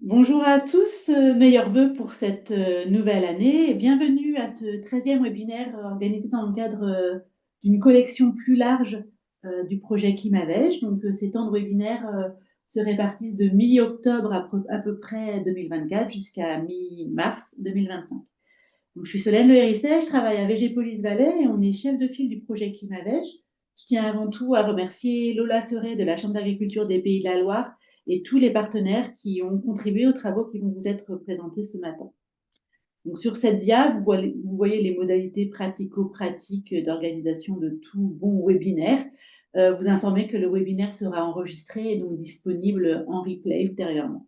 Bonjour à tous, meilleurs vœux pour cette nouvelle année et bienvenue à ce 13e webinaire organisé dans le cadre d'une collection plus large du projet Climavège. Donc, ces temps de webinaire se répartissent de mi-octobre à peu près 2024 jusqu'à mi-mars 2025. Donc, je suis Solène Le Hérisset, je travaille à Végépolis Valais et on est chef de file du projet Climavège. Je tiens avant tout à remercier Lola Seret de la Chambre d'agriculture des Pays de la Loire et tous les partenaires qui ont contribué aux travaux qui vont vous être présentés ce matin. Donc, sur cette dia, vous voyez les modalités pratico-pratiques d'organisation de tout bon webinaire. Vous informez que le webinaire sera enregistré et donc disponible en replay ultérieurement.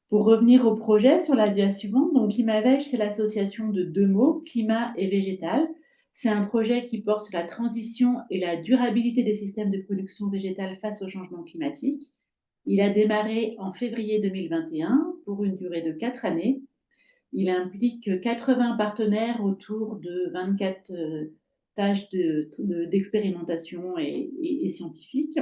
Pour revenir au projet sur la dia suivante, donc Climavège, c'est l'association de deux mots, climat et végétal. C'est un projet qui porte sur la transition et la durabilité des systèmes de production végétale face au changement climatique. Il a démarré en février 2021 pour une durée de 4 années. Il implique 80 partenaires autour de 24 tâches d'expérimentation et scientifiques.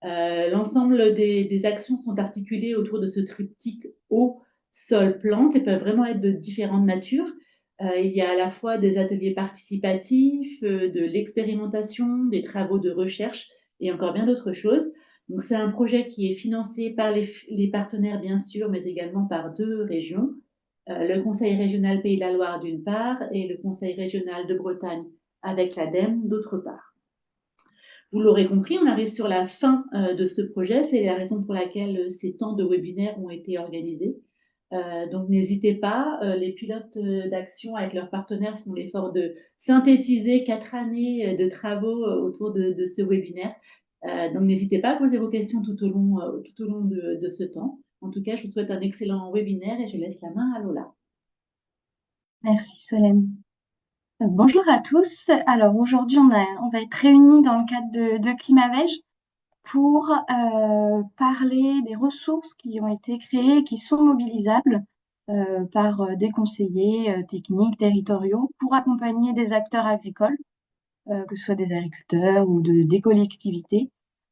L'ensemble des actions sont articulées autour de ce triptyque eau, sol, plante et peuvent vraiment être de différentes natures. Il y a à la fois des ateliers participatifs, de l'expérimentation, des travaux de recherche et encore bien d'autres choses. Donc, c'est un projet qui est financé par les partenaires, bien sûr, mais également par deux régions, le Conseil régional Pays de la Loire d'une part et le Conseil régional de Bretagne avec l'ADEME d'autre part. Vous l'aurez compris, on arrive sur la fin de ce projet. C'est la raison pour laquelle ces temps de webinaires ont été organisés. Donc n'hésitez pas, les pilotes d'action avec leurs partenaires font l'effort de synthétiser 4 années de travaux autour de ce webinaire. Donc n'hésitez pas à poser vos questions tout au long de ce temps. En tout cas, je vous souhaite un excellent webinaire et je laisse la main à Lola. Merci Solène. Bonjour à tous. Alors aujourd'hui, on va être réunis dans le cadre de Climavège pour parler des ressources qui ont été créées et qui sont mobilisables par des conseillers techniques, territoriaux, pour accompagner des acteurs agricoles, que ce soit des agriculteurs ou des collectivités,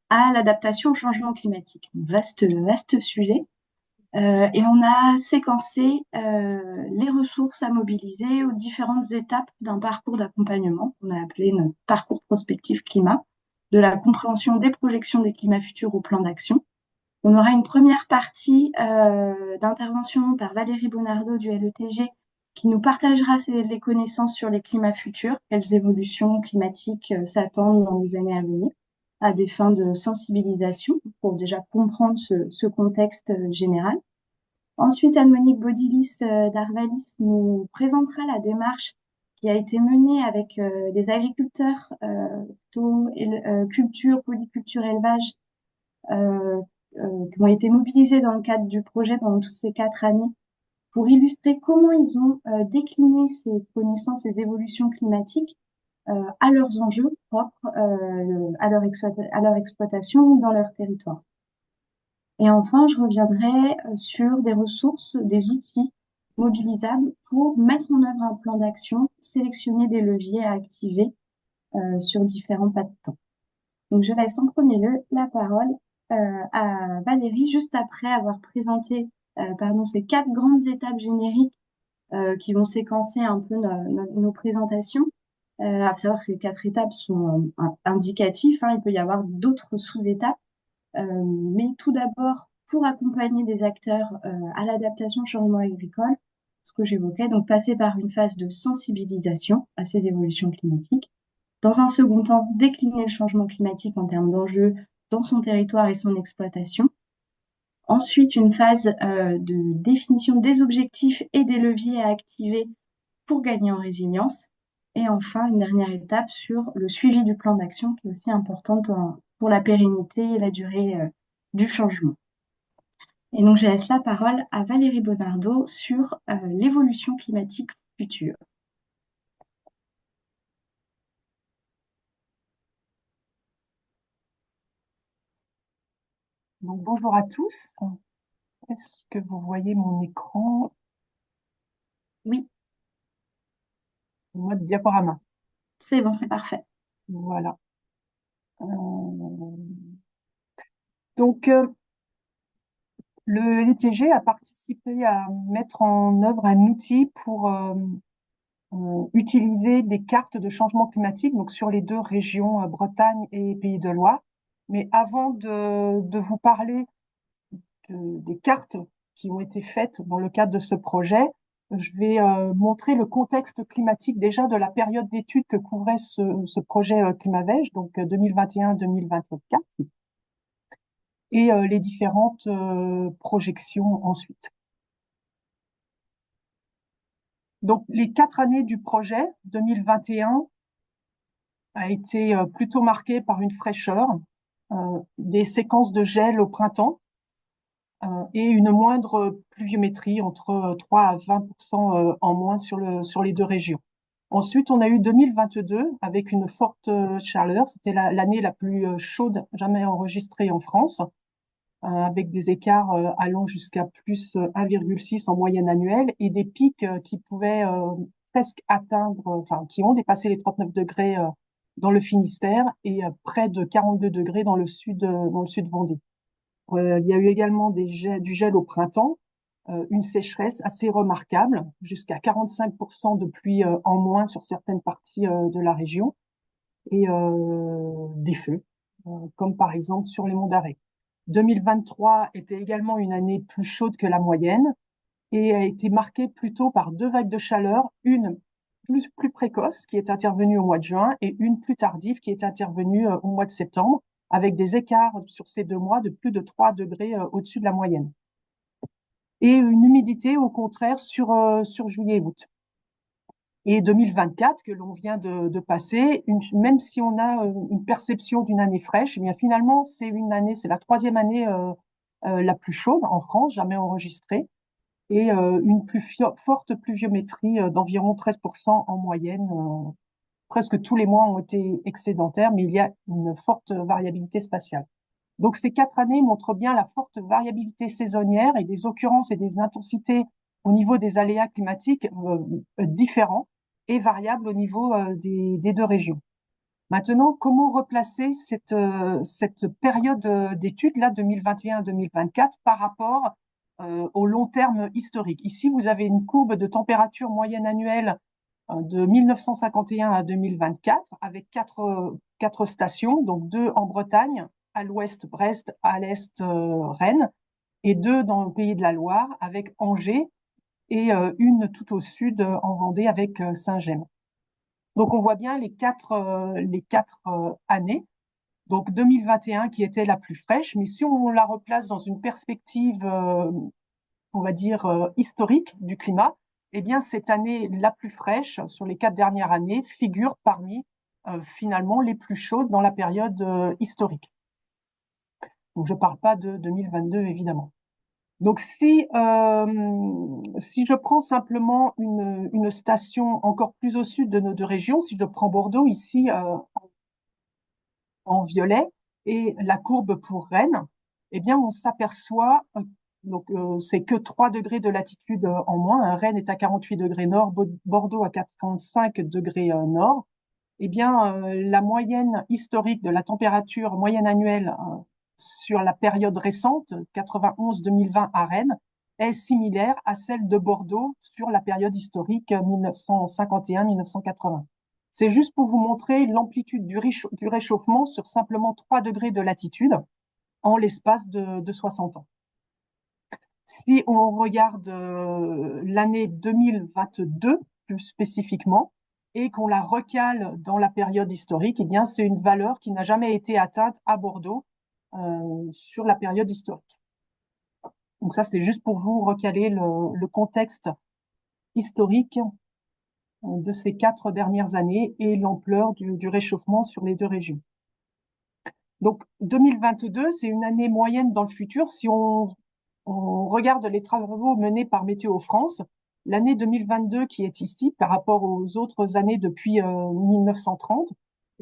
à l'adaptation au changement climatique. Vaste sujet. Et on a séquencé les ressources à mobiliser aux différentes étapes d'un parcours d'accompagnement qu'on a appelé notre parcours prospectif climat, de la compréhension des projections des climats futurs au plan d'action. On aura une première partie d'intervention par Valérie Bonardo du LETG qui nous partagera les connaissances sur les climats futurs, quelles évolutions climatiques s'attendent dans les années à venir, à des fins de sensibilisation pour déjà comprendre ce contexte général. Ensuite, Anne-Monique Bodilis d'Arvalis nous présentera la démarche qui a été menée avec des agriculteurs, culture, polyculture, élevage, euh, qui ont été mobilisés dans le cadre du projet pendant toutes ces 4 années pour illustrer comment ils ont décliné ces connaissances, ces évolutions climatiques à leurs enjeux propres, à leur exploitation dans leur territoire. Et enfin, je reviendrai sur des ressources, des outils mobilisables pour mettre en œuvre un plan d'action, sélectionner des leviers à activer sur différents pas de temps. Donc, je laisse en premier lieu la parole à Valérie, juste après avoir présenté ces 4 grandes étapes génériques qui vont séquencer un peu nos présentations. À savoir que ces 4 étapes sont indicatives, hein, il peut y avoir d'autres sous-étapes. Mais tout d'abord, pour accompagner des acteurs à l'adaptation au changement agricole, ce que j'évoquais, donc passer par une phase de sensibilisation à ces évolutions climatiques. Dans un second temps, décliner le changement climatique en termes d'enjeux dans son territoire et son exploitation. Ensuite, une phase de définition des objectifs et des leviers à activer pour gagner en résilience. Et enfin, une dernière étape sur le suivi du plan d'action qui est aussi importante pour la pérennité et la durée du changement. Et donc, je laisse la parole à Valérie Bonardo sur l'évolution climatique future. Donc, bonjour à tous. Est-ce que vous voyez mon écran Oui, en mode diaporama? c'est bon, c'est parfait. Voilà. Euh, Donc, Le LTG a participé à mettre en œuvre un outil pour utiliser des cartes de changement climatique, donc sur les deux régions, Bretagne et Pays de Loire. Mais avant de vous parler des cartes qui ont été faites dans le cadre de ce projet, je vais montrer le contexte climatique déjà de la période d'études que couvrait ce projet Climavège, donc 2021-2024, et les différentes projections ensuite. Donc, les 4 années du projet, 2021 a été plutôt marquée par une fraîcheur, des séquences de gel au printemps et une moindre pluviométrie, entre 3 à 20% en moins sur les deux régions. Ensuite, on a eu 2022 avec une forte chaleur. C'était l'année la plus chaude jamais enregistrée en France, avec des écarts allant jusqu'à plus 1,6 en moyenne annuelle et des pics qui pouvaient presque atteindre, enfin, qui ont dépassé les 39 degrés dans le Finistère et près de 42 degrés dans le sud Vendée. Il y a eu également du gel au printemps, une sécheresse assez remarquable, jusqu'à 45% de pluie en moins sur certaines parties de la région, et des feux, comme par exemple sur les monts d'Arrée. 2023 était également une année plus chaude que la moyenne et a été marquée plutôt par 2 vagues de chaleur, une plus précoce qui est intervenue au mois de juin et une plus tardive qui est intervenue au mois de septembre, avec des écarts sur ces 2 mois de plus de 3 degrés au-dessus de la moyenne. Et une humidité au contraire sur juillet et août. Et 2024 que l'on vient de passer, même si on a une perception d'une année fraîche, eh bien finalement c'est la 3e année la plus chaude en France, jamais enregistrée, et une forte pluviométrie d'environ 13% en moyenne. Presque tous les mois ont été excédentaires, mais il y a une forte variabilité spatiale. Donc ces 4 années montrent bien la forte variabilité saisonnière et des occurrences et des intensités au niveau des aléas climatiques différents et variables au niveau des deux régions. Maintenant, comment replacer cette période d'études, là, 2021-2024, par rapport au long terme historique? Ici, vous avez une courbe de température moyenne annuelle de 1951 à 2024, avec quatre stations, donc 2 en Bretagne, à l'ouest Brest, à l'est Rennes, et 2 dans le Pays de la Loire, avec Angers, et une tout au sud en Vendée avec Saint-Gemme. Donc on voit bien les quatre années. Donc 2021 qui était la plus fraîche, mais si on la replace dans une perspective, on va dire, historique du climat, eh bien cette année la plus fraîche sur les 4 dernières années figure parmi finalement les plus chaudes dans la période historique. Donc je ne parle pas de 2022 évidemment. Donc si je prends simplement une station encore plus au sud de nos deux régions, si je prends Bordeaux ici en violet et la courbe pour Rennes, eh bien on s'aperçoit c'est que 3 degrés de latitude en moins. Rennes est à 48 degrés nord, Bordeaux à 45 degrés nord. Eh bien la moyenne historique de la température moyenne annuelle sur la période récente, 91-2020 à Rennes, est similaire à celle de Bordeaux sur la période historique 1951-1980. C'est juste pour vous montrer l'amplitude du réchauffement sur simplement 3 degrés de latitude en l'espace de 60 ans. Si on regarde l'année 2022 plus spécifiquement et qu'on la recale dans la période historique, eh bien c'est une valeur qui n'a jamais été atteinte à Bordeaux sur la période historique. Donc ça, c'est juste pour vous recaler le contexte historique de ces 4 dernières années et l'ampleur du réchauffement sur les deux régions. Donc 2022, c'est une année moyenne dans le futur. Si on regarde les travaux menés par Météo France, l'année 2022 qui est ici par rapport aux autres années depuis 1930,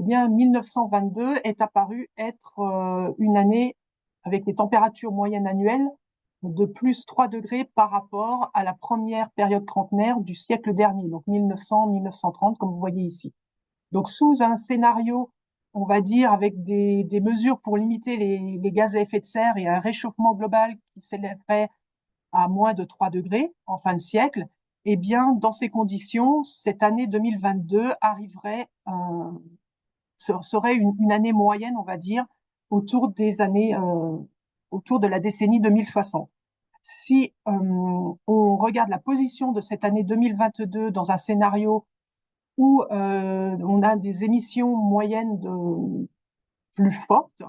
eh bien 1922 est apparu être une année avec des températures moyennes annuelles de plus 3 degrés par rapport à la première période trentenaire du siècle dernier, donc 1900-1930, comme vous voyez ici. Donc sous un scénario on va dire, avec des mesures pour limiter les gaz à effet de serre et un réchauffement global qui s'élèverait à moins de 3 degrés en fin de siècle, eh bien, dans ces conditions, cette année 2022 serait une année moyenne, on va dire, autour des années, autour de la décennie 2060. Si on regarde la position de cette année 2022 dans un scénario où on a des émissions moyennes plus fortes,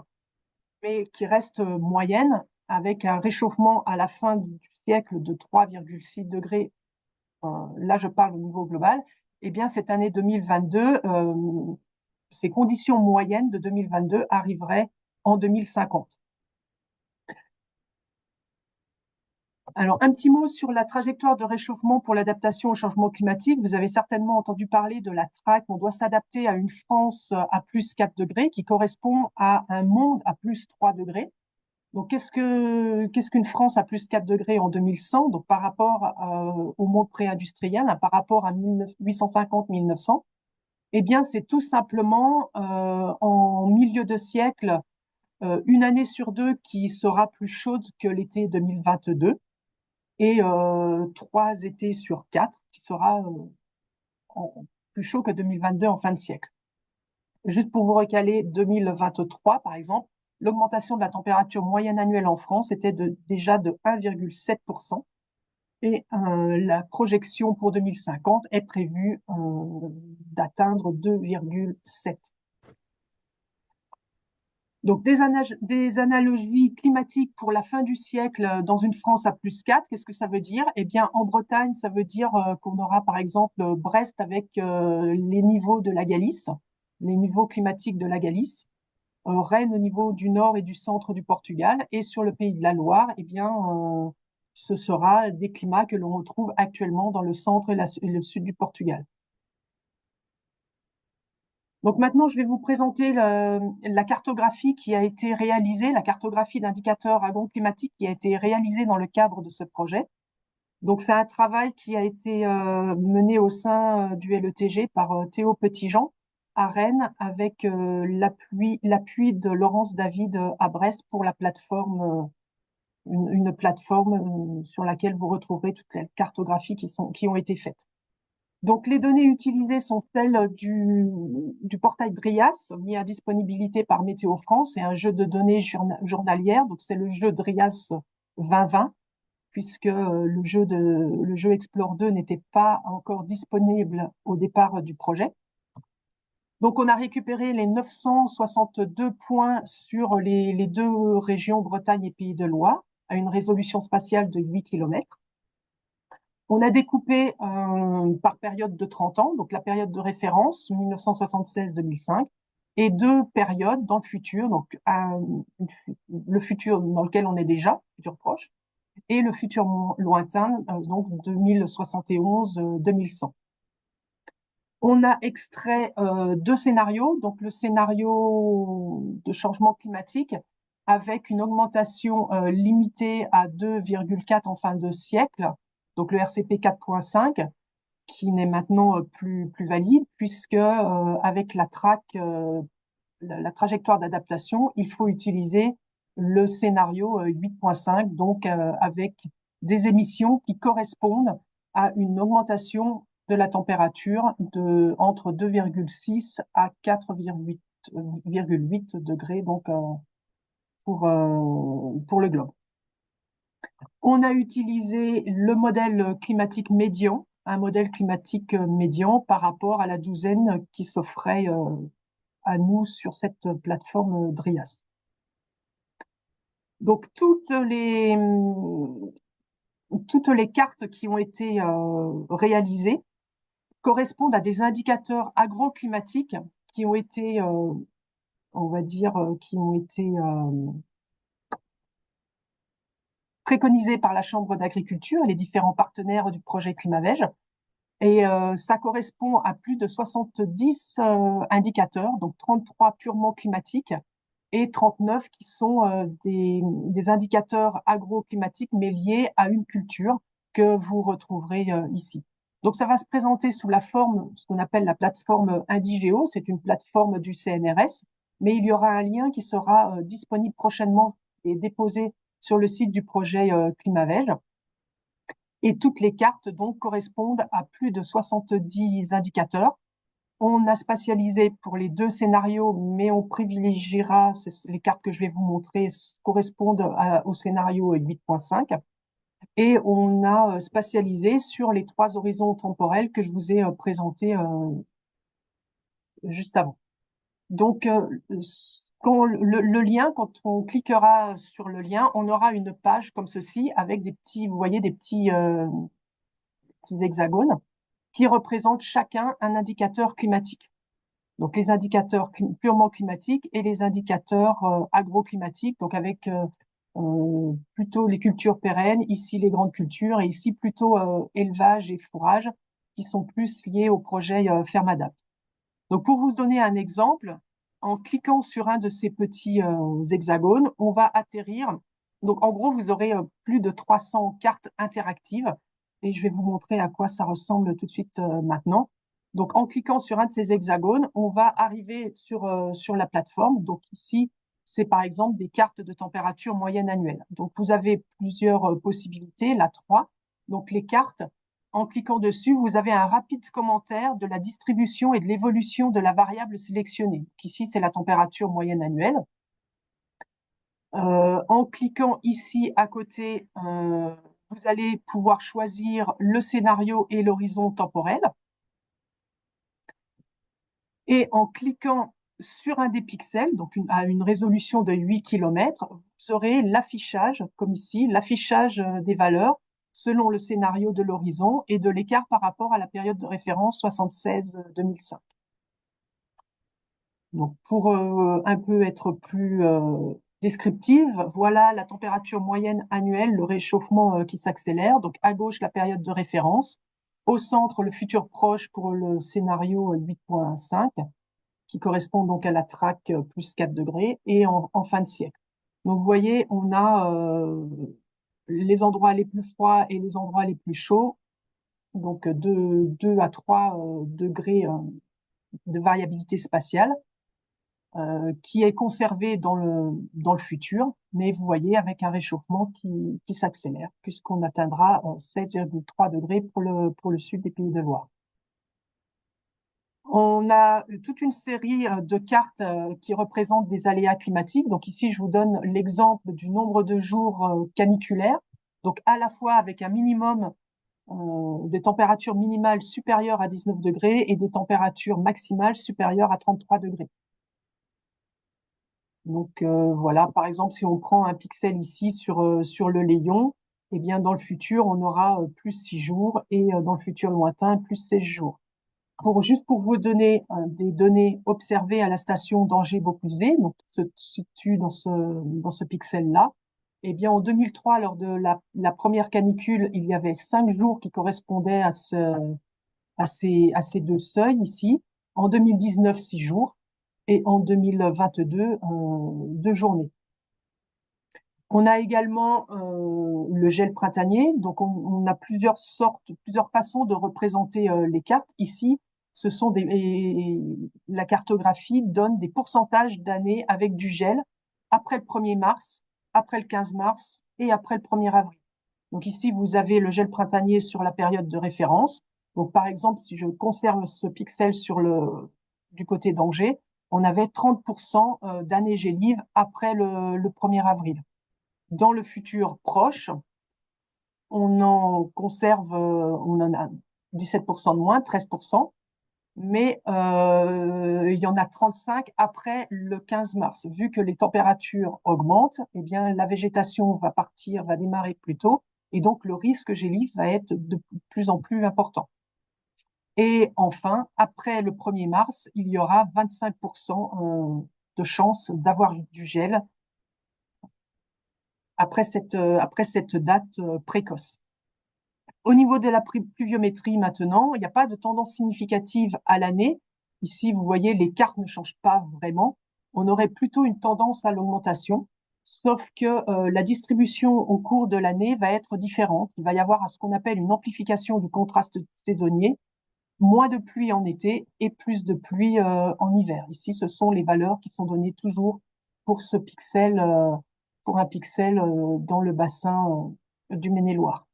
mais qui restent moyennes, avec un réchauffement à la fin du siècle de 3,6 degrés, là je parle au niveau global, eh bien cette année 2022, ces conditions moyennes de 2022 arriveraient en 2050. Alors, un petit mot sur la trajectoire de réchauffement pour l'adaptation au changement climatique. Vous avez certainement entendu parler de la TRAC. On doit s'adapter à une France à plus 4 degrés qui correspond à un monde à plus 3 degrés. Donc, qu'est-ce qu'une France à plus 4 degrés en 2100, donc par rapport au monde pré-industriel, par rapport à 1850-1900? Eh bien, c'est tout simplement en milieu de siècle, une année sur deux qui sera plus chaude que l'été 2022 et 3 étés sur 4 qui sera plus chaud que 2022 en fin de siècle. Juste pour vous recaler, 2023, par exemple, l'augmentation de la température moyenne annuelle en France était déjà de 1,7%. Et la projection pour 2050 est prévue d'atteindre 2,7. Donc, des analogies climatiques pour la fin du siècle dans une France à plus 4, qu'est-ce que ça veut dire? Eh bien, en Bretagne, ça veut dire qu'on aura par exemple Brest avec les niveaux de la Galice, les niveaux climatiques de la Galice, Rennes au niveau du nord et du centre du Portugal, et sur le pays de la Loire, eh bien, ce sera des climats que l'on retrouve actuellement dans le centre et le sud du Portugal. Donc maintenant, je vais vous présenter la cartographie qui a été réalisée, la cartographie d'indicateurs agroclimatiques qui a été réalisée dans le cadre de ce projet. Donc c'est un travail qui a été mené au sein du LETG par Théo Petitjean à Rennes avec l'appui de Laurence David à Brest pour la plateforme, une plateforme sur laquelle vous retrouverez toutes les cartographies qui ont été faites. Donc, les données utilisées sont celles du portail DRIAS, mis à disponibilité par Météo France. C'est un jeu de données journalières. Donc, c'est le jeu DRIAS 2020, puisque le jeu Explore 2 n'était pas encore disponible au départ du projet. Donc, on a récupéré les 962 points sur les deux régions Bretagne et Pays de Loire, à une résolution spatiale de 8 km. On a découpé par période de 30 ans, donc la période de référence, 1976-2005, et deux périodes dans le futur, donc le futur dans lequel on est déjà, futur proche, et le futur lointain, donc 2071-2100. On a extrait deux scénarios, donc le scénario de changement climatique avec une augmentation limitée à 2,4 en fin de siècle, donc le RCP 4.5, qui n'est maintenant plus valide, puisque avec la TRAC, la trajectoire d'adaptation, il faut utiliser le scénario 8.5, donc avec des émissions qui correspondent à une augmentation de la température entre 2,6 à 4,8 degrés donc, pour le globe. On a utilisé le modèle climatique médian, un modèle climatique médian par rapport à la douzaine qui s'offrait à nous sur cette plateforme DRIAS. Donc toutes les cartes qui ont été réalisées correspondent à des indicateurs agroclimatiques qui ont été, on va dire, qui ont été préconisés par la Chambre d'agriculture et les différents partenaires du projet Climavège. Et ça correspond à plus de 70 indicateurs, donc 33 purement climatiques et 39 qui sont des indicateurs agroclimatiques mais liés à une culture que vous retrouverez ici. Donc, ça va se présenter sous la forme, ce qu'on appelle la plateforme Indigéo. C'est une plateforme du CNRS, mais il y aura un lien qui sera disponible prochainement et déposé sur le site du projet Climavège. Et toutes les cartes, donc, correspondent à plus de 70 indicateurs. On a spatialisé pour les 2 scénarios, mais on privilégiera, les cartes que je vais vous montrer correspondent au scénario 8.5. Et on a spatialisé sur les 3 horizons temporels que je vous ai présentés juste avant. Donc, le lien, quand on cliquera sur le lien, on aura une page comme ceci avec des petits, vous voyez, des petits hexagones qui représentent chacun un indicateur climatique. Donc, les indicateurs purement climatiques et les indicateurs agroclimatiques, donc avec plutôt les cultures pérennes, ici les grandes cultures, et ici plutôt élevage et fourrage, qui sont plus liés au projet Fermadapt. Donc, pour vous donner un exemple, en cliquant sur un de ces petits hexagones, on va atterrir. Donc, en gros, vous aurez plus de 300 cartes interactives, et je vais vous montrer à quoi ça ressemble tout de suite maintenant. Donc, en cliquant sur un de ces hexagones, on va arriver sur la plateforme. Donc, ici, c'est par exemple des cartes de température moyenne annuelle. Donc, vous avez plusieurs possibilités, là, 3. Donc, les cartes, en cliquant dessus, vous avez un rapide commentaire de la distribution et de l'évolution de la variable sélectionnée. Donc, ici, c'est la température moyenne annuelle. En cliquant ici à côté, vous allez pouvoir choisir le scénario et l'horizon temporel. Et en cliquant sur un des pixels, donc à une résolution de 8 km, vous aurez l'affichage, comme ici, l'affichage des valeurs selon le scénario de l'horizon et de l'écart par rapport à la période de référence 76-2005. Donc, pour un peu être plus descriptive, voilà la température moyenne annuelle, le réchauffement qui s'accélère. Donc, à gauche, la période de référence. Au centre, le futur proche pour le scénario 8.5, qui correspond donc à la traque plus 4 degrés, et en fin de siècle. Donc, vous voyez, on a les endroits les plus froids et les endroits les plus chauds, donc 2 à 3 degrés de variabilité spatiale, qui est conservé dans le futur, mais vous voyez avec un réchauffement qui s'accélère, puisqu'on atteindra 16,3 degrés pour le sud des Pays de Loire. On a toute une série de cartes qui représentent des aléas climatiques. Donc ici, je vous donne l'exemple du nombre de jours caniculaires. Donc à la fois avec un minimum des températures minimales supérieures à 19 degrés et des températures maximales supérieures à 33 degrés. Donc voilà, par exemple, si on prend un pixel ici sur le Léon, eh bien dans le futur, on aura plus 6 jours et dans le futur lointain, plus 16 jours. Juste pour vous donner des données observées à la station d'Angers-Beaucluse, donc qui se situe dans ce pixel-là, eh bien en 2003, lors de la première canicule, il y avait 5 jours qui correspondaient à ces 2 seuils ici. En 2019, 6 jours. Et en 2022, 2 journées. On a également le gel printanier. Donc, on a plusieurs façons de représenter les cartes. Ici, la cartographie donne des pourcentages d'années avec du gel après le 1er mars, après le 15 mars et après le 1er avril. Donc ici, vous avez le gel printanier sur la période de référence. Donc, par exemple, si je conserve ce pixel du côté d'Angers, on avait 30% d'années gélives après le 1er avril. Dans le futur proche, on en a 17% de moins, 13%, mais il y en a 35 après le 15 mars. Vu que les températures augmentent, eh bien, la végétation va démarrer plus tôt, et donc le risque gélive va être de plus en plus important. Et enfin, après le 1er mars, il y aura 25% de chances d'avoir du gel après cette date précoce. Au niveau de la pluviométrie maintenant, il n'y a pas de tendance significative à l'année. Ici, vous voyez, les cartes ne changent pas vraiment. On aurait plutôt une tendance à l'augmentation. sauf que la distribution au cours de l'année va être différente. Il va y avoir ce qu'on appelle une amplification du contraste saisonnier, moins de pluie en été et plus de pluie en hiver. Ici, ce sont les valeurs qui sont données toujours pour ce pixel, pour un pixel dans le bassin du Maine-et-Loire.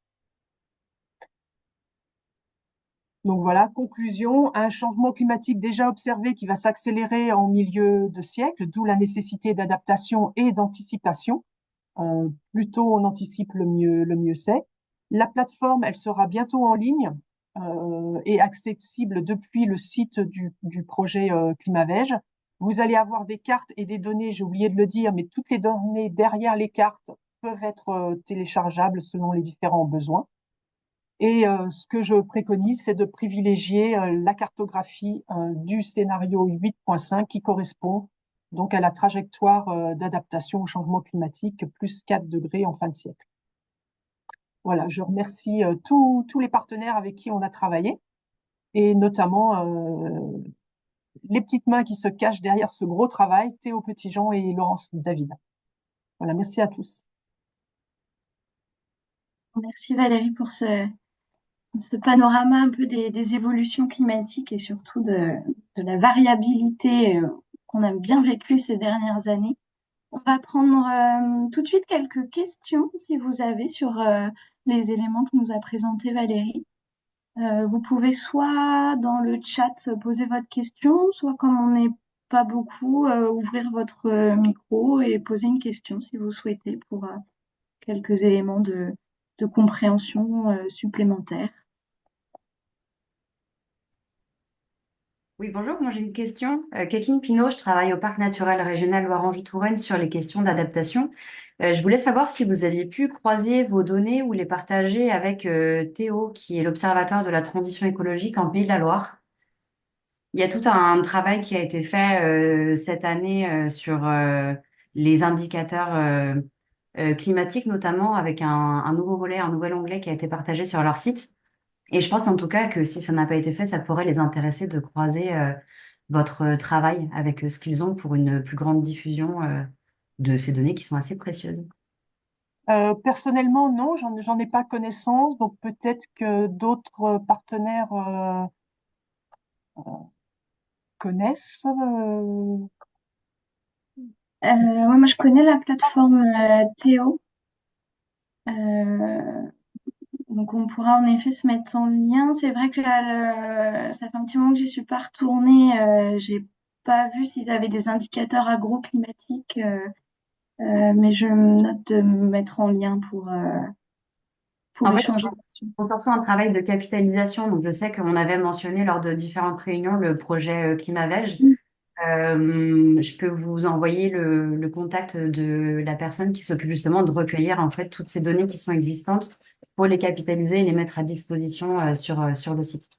Donc voilà, conclusion, un changement climatique déjà observé qui va s'accélérer en milieu de siècle, d'où la nécessité d'adaptation et d'anticipation. Plus tôt on anticipe, le mieux c'est. La plateforme, elle sera bientôt en ligne et accessible depuis le site du projet Climavège. Vous allez avoir des cartes et des données, j'ai oublié de le dire, mais toutes les données derrière les cartes peuvent être téléchargeables selon les différents besoins. Et ce que je préconise, c'est de privilégier la cartographie du scénario 8.5 qui correspond donc à la trajectoire d'adaptation au changement climatique plus 4 degrés en fin de siècle. Voilà, je remercie tous les partenaires avec qui on a travaillé et notamment les petites mains qui se cachent derrière ce gros travail, Théo Petitjean et Laurence David. Voilà, merci à tous. Merci Valérie pour ce panorama un peu des évolutions climatiques et surtout de la variabilité qu'on a bien vécue ces dernières années. On va prendre tout de suite quelques questions, si vous avez, sur les éléments que nous a présentés Valérie. Vous pouvez soit dans le chat poser votre question, soit comme on n'est pas beaucoup, ouvrir votre micro et poser une question si vous souhaitez pour quelques éléments de compréhension supplémentaires. Oui, bonjour, moi j'ai une question. Kathleen Pinault, je travaille au Parc naturel régional Loire-Anjou-Touraine sur les questions d'adaptation. Je voulais savoir si vous aviez pu croiser vos données ou les partager avec Théo, qui est l'observateur de la transition écologique en Pays de la Loire. Il y a tout un travail qui a été fait cette année sur les indicateurs climatiques, notamment avec un nouveau volet, un nouvel onglet qui a été partagé sur leur site. Et je pense en tout cas que si ça n'a pas été fait, ça pourrait les intéresser de croiser votre travail avec ce qu'ils ont pour une plus grande diffusion de ces données qui sont assez précieuses. Personnellement, non, j'en ai pas connaissance, donc peut-être que d'autres partenaires connaissent. Ouais, moi, je connais la plateforme Théo. Donc, on pourra en effet se mettre en lien. C'est vrai que ça fait un petit moment que j'y suis pas retournée. J'ai pas vu s'ils avaient des indicateurs agroclimatiques, mais je me note de me mettre en lien pour En fait, échanger là-dessus. on fait un travail de capitalisation. Donc, je sais qu'on avait mentionné lors de différentes réunions le projet Climavège. Je peux vous envoyer le contact de la personne qui s'occupe justement de recueillir en fait toutes ces données qui sont existantes pour les capitaliser et les mettre à disposition sur le site.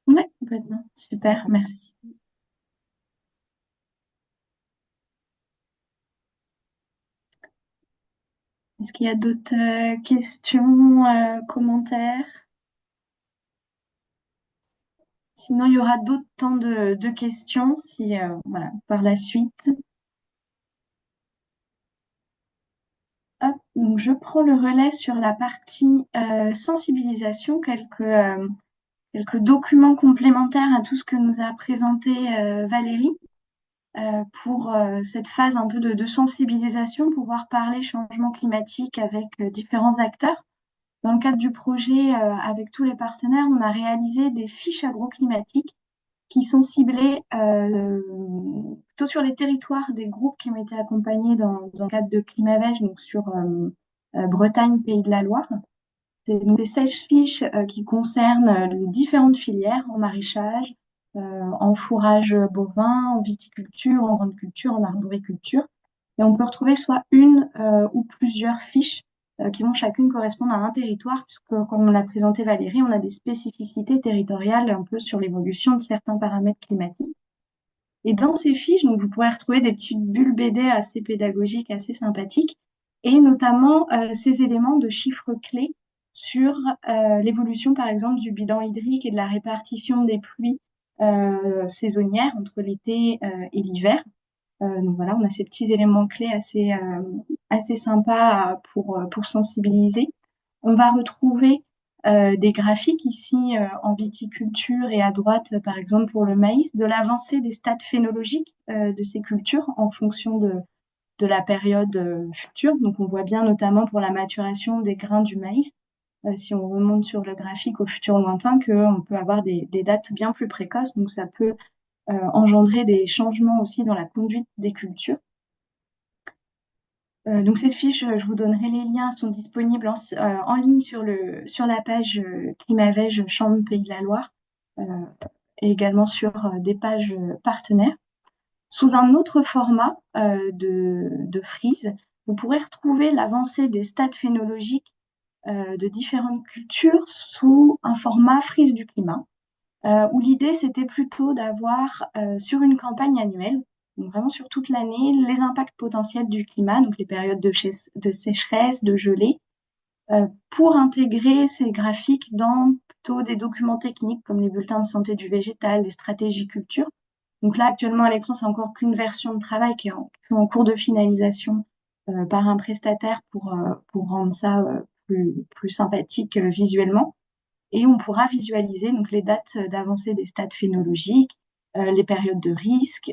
Ouais, complètement. Super, merci. Est-ce qu'il y a d'autres questions, commentaires? Sinon, il y aura d'autres temps de questions si, voilà, par la suite. Hop, donc je prends le relais sur la partie sensibilisation, quelques documents complémentaires à tout ce que nous a présenté Valérie pour cette phase un peu de sensibilisation, pouvoir parler changement climatique avec différents acteurs. Dans le cadre du projet, avec tous les partenaires, on a réalisé des fiches agroclimatiques qui sont ciblées plutôt sur les territoires des groupes qui ont été accompagnés dans le cadre de Climavège, donc sur Bretagne, Pays de la Loire. C'est donc des 16 fiches qui concernent les différentes filières en maraîchage, en fourrage bovin, en viticulture, en grande culture, en arboriculture. Et on peut retrouver soit une ou plusieurs fiches qui vont chacune correspondre à un territoire, puisque, comme l'a présenté Valérie, on a des spécificités territoriales un peu sur l'évolution de certains paramètres climatiques. Et dans ces fiches, donc, vous pourrez retrouver des petites bulles BD assez pédagogiques, assez sympathiques, et notamment ces éléments de chiffres clés sur l'évolution, par exemple, du bilan hydrique et de la répartition des pluies saisonnières entre l'été et l'hiver. Donc voilà, on a ces petits éléments clés assez sympas pour sensibiliser. On va retrouver des graphiques ici en viticulture et à droite, par exemple pour le maïs, de l'avancée des stades phénologiques de ces cultures en fonction de la période future. Donc on voit bien notamment pour la maturation des grains du maïs, si on remonte sur le graphique au futur lointain, qu'on peut avoir des dates bien plus précoces. Donc ça peut engendrer des changements aussi dans la conduite des cultures. Donc cette fiche, je vous donnerai les liens, sont disponibles en ligne sur la page Climavège Chambre Pays de la Loire euh, et également sur des pages partenaires. Sous un autre format de frise, vous pourrez retrouver l'avancée des stades phénologiques de différentes cultures sous un format frise du climat, où l'idée c'était plutôt d'avoir sur une campagne annuelle, donc vraiment sur toute l'année, les impacts potentiels du climat, donc les périodes de sécheresse, de gelée, pour intégrer ces graphiques dans plutôt des documents techniques comme les bulletins de santé du végétal, les stratégies culture. Donc là, actuellement, à l'écran, c'est encore qu'une version de travail qui est en cours de finalisation par un prestataire pour rendre ça plus sympathique visuellement. Et on pourra visualiser donc les dates d'avancée des stades phénologiques, les périodes de risque,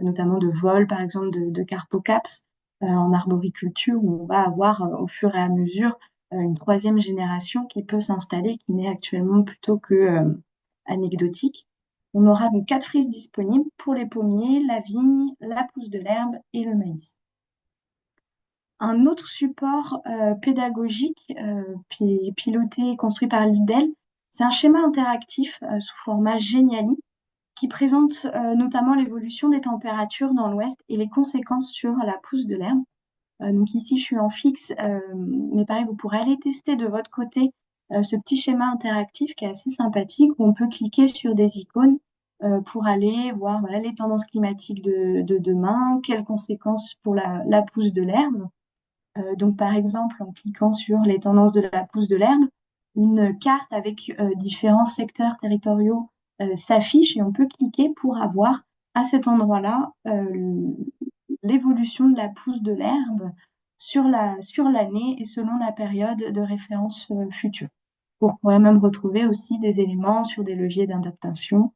notamment de vol, par exemple, de carpocaps en arboriculture, où on va avoir au fur et à mesure une troisième génération qui peut s'installer, qui n'est actuellement plutôt que anecdotique. On aura donc 4 frises disponibles pour les pommiers, la vigne, la pousse de l'herbe et le maïs. Un autre support pédagogique piloté et construit par l'IDEL, c'est un schéma interactif sous format Geniali qui présente notamment l'évolution des températures dans l'Ouest et les conséquences sur la pousse de l'herbe. Donc ici, je suis en fixe, mais pareil, vous pourrez aller tester de votre côté ce petit schéma interactif qui est assez sympathique où on peut cliquer sur des icônes pour aller voir voilà, les tendances climatiques de demain, quelles conséquences pour la pousse de l'herbe. Donc par exemple, en cliquant sur les tendances de la pousse de l'herbe, une carte avec différents secteurs territoriaux s'affiche et on peut cliquer pour avoir à cet endroit-là l'évolution de la pousse de l'herbe sur l'année et selon la période de référence future. Vous pourrez même retrouver aussi des éléments sur des leviers d'adaptation